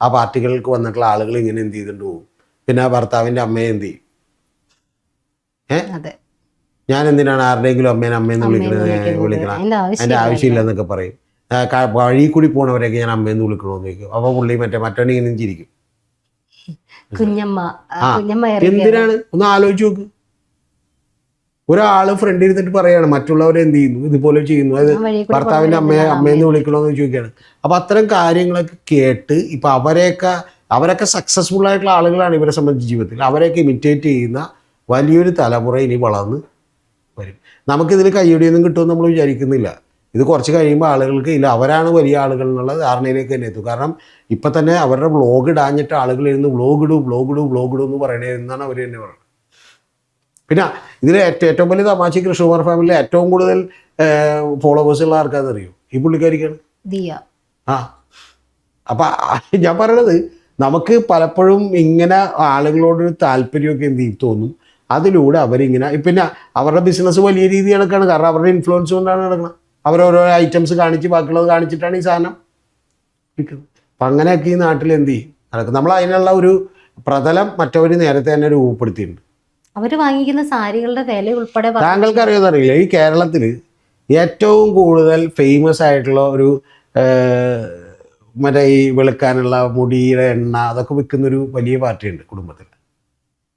ആ പാർട്ടികൾക്ക് വന്നിട്ടുള്ള ആളുകൾ ഇങ്ങനെ എന്ത് ചെയ്തിട്ട് പോകും. പിന്നെ ആ ഭർത്താവിൻ്റെ അമ്മയെ എന്ത് ചെയ്യും? ഞാൻ എന്തിനാണ് ആരുടെയെങ്കിലും അമ്മേന്ന് വിളിക്കണം, അതിൻ്റെ ആവശ്യമില്ലെന്നൊക്കെ പറയും. വഴി കൂടി പോണവരെയൊക്കെ ഞാൻ അമ്മയെന്ന് വിളിക്കണമെന്ന് ചോദിക്കും. അപ്പോൾ പുള്ളി മറ്റവനെ ഇങ്ങനെ ചിരിക്കും. എന്തിനാണ്? ഒന്ന് ആലോചിച്ച് നോക്ക്. ഒരാൾ ഫ്രണ്ട് ഇരുന്നിട്ട് പറയാണ് മറ്റുള്ളവരെ എന്ത് ചെയ്യുന്നു, ഇതുപോലെ ചെയ്യുന്നു, അത് ഭർത്താവിൻ്റെ അമ്മയെന്ന് വിളിക്കണമെന്ന് ചോദിക്കുകയാണ്. അപ്പം അത്തരം കാര്യങ്ങളൊക്കെ കേട്ട് ഇപ്പം അവരൊക്കെ സക്സസ്ഫുൾ ആയിട്ടുള്ള ആളുകളാണ് ഇവരെ സംബന്ധിച്ച് ജീവിതത്തിൽ. അവരെയൊക്കെ ഇമിറ്റേറ്റ് ചെയ്യുന്ന വലിയൊരു തലമുറ ഇനി വളർന്ന് വരും. നമുക്കിതിൽ കയ്യടിയൊന്നും കിട്ടുമെന്ന് നമ്മൾ വിചാരിക്കുന്നില്ല. ഇത് കുറച്ച് കഴിയുമ്പോൾ ആളുകൾക്ക് ഇല്ല, അവരാണ് വലിയ ആളുകൾ എന്നുള്ള ധാരണയിലേക്ക് തന്നെ എത്തും. കാരണം ഇപ്പം തന്നെ അവരുടെ വ്ളോഗ് ഇടാഞ്ഞിട്ട് ആളുകൾ ഇരുന്ന് വ്ളോഗ് ഇടൂ എന്ന് പറയണേ എന്നാണ് അവർ തന്നെ പറയുന്നത്. പിന്നെ ഇതിൽ ഏറ്റവും വലിയ തമാശ കൃഷ്ണകുമാർ ഫാമിലിയിൽ ഏറ്റവും കൂടുതൽ ഫോളോവേഴ്സ് ഉള്ള ആർക്കാന്ന് അറിയോ? ഈ പുള്ളിക്കാരിക്കാണ്. അപ്പം ഞാൻ പറയണത്, നമുക്ക് പലപ്പോഴും ഇങ്ങനെ ആളുകളോടൊരു താല്പര്യമൊക്കെ എന്ത് തോന്നും. അതിലൂടെ അവരിങ്ങനെ പിന്നെ അവരുടെ ബിസിനസ് വലിയ രീതിയിൽ നടക്കുകയാണ്. കാരണം അവരുടെ ഇൻഫ്ലുവൻസ് കൊണ്ടാണ് നടക്കുന്നത്. അവരോരോ ഐറ്റംസ് കാണിച്ച് ബാക്കിയുള്ളത് കാണിച്ചിട്ടാണ് ഈ സാധനം വിൽക്കുന്നത്. അപ്പം അങ്ങനെയൊക്കെ ഈ നാട്ടിൽ എന്ത് ചെയ്യും നടക്കും. നമ്മൾ അതിനുള്ള ഒരു പ്രതലം മറ്റവർ നേരത്തെ തന്നെ രൂപപ്പെടുത്തിയിട്ടുണ്ട്. അവർ വാങ്ങിക്കുന്ന സാരികളുടെ വില ഉൾപ്പെടെ താങ്കൾക്ക് അറിയാമെന്നറിയില്ല, ഈ കേരളത്തിൽ ഏറ്റവും കൂടുതൽ ഫേമസ് ആയിട്ടുള്ള ഒരു മറ്റേ ഈ വെളുക്കാനുള്ള മുടിയുടെ എണ്ണ അതൊക്കെ വിൽക്കുന്നൊരു വലിയ പാർട്ടിയുണ്ട് കുടുംബത്തിൽ.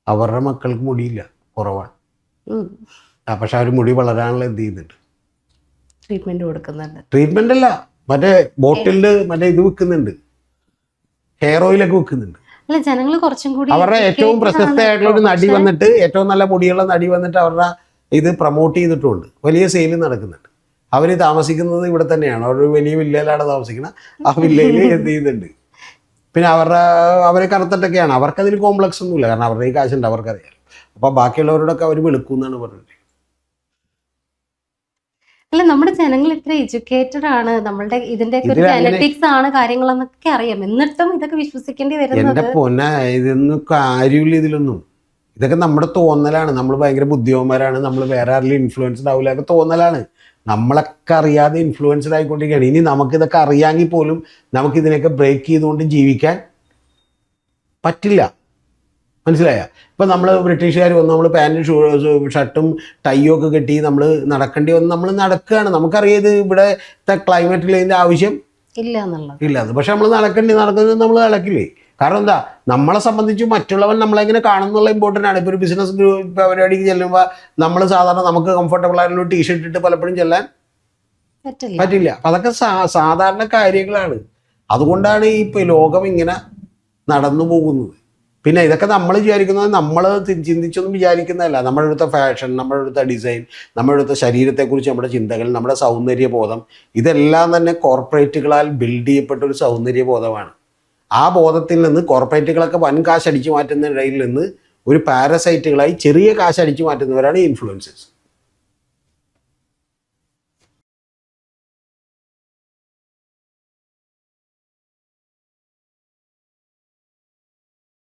അവരുടെ മക്കൾക്ക് മുടിയില്ല, കുറവാണ്. പക്ഷെ അവർ മുടി വളരാനുള്ള എന്ത് ചെയ്യുന്നുണ്ട്? ട്രീറ്റ്മെന്റ് കൊടുക്കുന്നുണ്ട്. ട്രീറ്റ്മെന്റ് അല്ല, മറ്റേ ബോട്ടിലില് മറ്റേ ഇത് വിൽക്കുന്നുണ്ട്, ഹെയർ ഓയിലൊക്കെ വിൽക്കുന്നുണ്ട്. ജനങ്ങൾ കുറച്ചും കൂടി അവരുടെ ഏറ്റവും പ്രശസ്തയായിട്ടുള്ള ഒരു നടി വന്നിട്ട്, ഏറ്റവും നല്ല മുടിയുള്ള നടി വന്നിട്ട് അവരുടെ ഇത് പ്രൊമോട്ട് ചെയ്തിട്ടുണ്ട്. വലിയ സെയിൽ നടക്കുന്നുണ്ട്. അവർ താമസിക്കുന്നത് ഇവിടെ തന്നെയാണ്. അവരൊരു വലിയ വില്ലയിലാണ് താമസിക്കുന്നത്. ആ വില്ലയിൽ എന്ത് ചെയ്യുന്നുണ്ട്? പിന്നെ അവരെ കറുത്തിട്ടൊക്കെയാണ്. അവർക്കതിൽ കോംപ്ലക്സ് ഒന്നുമില്ല, കാരണം അവരുടെ ഈ കാശുണ്ട്, അവർക്കറിയാം. അപ്പം ബാക്കിയുള്ളവരോടൊക്കെ അവർ വെളുക്കുമെന്നാണ് പറഞ്ഞത്. അല്ല, നമ്മുടെ ജനങ്ങൾ ഇത്ര എഡ്യൂക്കേറ്റഡ് ആണ്, നമ്മളുടെ ഇതിന്റെ ജനറ്റിക്സ് ആണ് കാര്യങ്ങളെന്നൊക്കെ അറിയാം, എന്നിട്ടും ഇതൊക്കെ വിശ്വസിക്കേണ്ടി വരുന്നത്. എന്റെ പൊന്ന, ഇതൊന്നും കാര്യമില്ല ഇതിലൊന്നും. ഇതൊക്കെ നമ്മുടെ തോന്നലാണ്. നമ്മൾ ഭയങ്കര ബുദ്ധിമാന്മാരാണ്, നമ്മൾ വേറെ ആരെങ്കിലും ഇൻഫ്ലുവൻസ്ഡ് ആവില്ല, അതൊക്കെ തോന്നലാണ്. നമ്മളൊക്കെ അറിയാതെ ഇൻഫ്ലുവൻസ്ഡ് ആയിക്കൊണ്ടിരിക്കുകയാണ്. ഇനി നമുക്കിതൊക്കെ അറിയാമെങ്കിൽ പോലും നമുക്കിതിനൊക്കെ ബ്രേക്ക് ചെയ്തുകൊണ്ട് ജീവിക്കാൻ പറ്റില്ല. മനസ്സിലായ? ഇപ്പം നമ്മൾ ബ്രിട്ടീഷുകാർ വന്ന് നമ്മൾ പാൻറ്റും ഷർട്ടും ടൈയും ഒക്കെ കെട്ടി നമ്മൾ നടക്കേണ്ടി വന്ന് നമ്മൾ നടക്കുകയാണ്. നമുക്കറിയാം ഇത് ഇവിടുത്തെ ക്ലൈമറ്റിൽ ഇതിൻ്റെ ആവശ്യം ഇല്ലാന്ന്. പക്ഷെ നമ്മൾ നടക്കുന്നത് നമ്മൾ നടക്കില്ലേ? കാരണം എന്താ, നമ്മളെ സംബന്ധിച്ച് മറ്റുള്ളവൻ നമ്മളെങ്ങനെ കാണുന്നുള്ള ഇമ്പോർട്ടൻ്റ് ആണ്. ഇപ്പോൾ ഒരു ബിസിനസ് പരിപാടിക്ക് ചെല്ലുമ്പോൾ നമ്മൾ സാധാരണ നമുക്ക് കംഫർട്ടബിൾ ആയിട്ടുള്ള ടീഷർട്ട് ഇട്ട് പലപ്പോഴും ചെല്ലാൻ പറ്റില്ല. അപ്പം അതൊക്കെ സാധാരണ കാര്യങ്ങളാണ്. അതുകൊണ്ടാണ് ഈ ലോകം ഇങ്ങനെ നടന്നു പോകുന്നത്. പിന്നെ ഇതൊക്കെ നമ്മൾ വിചാരിക്കുന്നത്, നമ്മൾ ചിന്തിച്ചൊന്നും വിചാരിക്കുന്നതല്ല. നമ്മുടെ അടുത്ത ഫാഷൻ, നമ്മുടെ അടുത്ത ഡിസൈൻ, നമ്മുടെ അടുത്ത ശരീരത്തെക്കുറിച്ച് നമ്മുടെ ചിന്തകൾ, നമ്മുടെ സൗന്ദര്യബോധം, ഇതെല്ലാം തന്നെ കോർപ്പറേറ്റുകളാൽ ബിൽഡ് ചെയ്യപ്പെട്ട ഒരു സൗന്ദര്യബോധമാണ്. ആ ബോധത്തിൽ നിന്ന് കോർപ്പറേറ്റുകളൊക്കെ വൻ കാശ് അടിച്ചു മാറ്റുന്നതിനിടയിൽ നിന്ന് ഒരു പാരസൈറ്റുകളായി ചെറിയ കാശ് അടിച്ചു മാറ്റുന്നവരാണ് ഇൻഫ്ലുവൻസേഴ്സ്.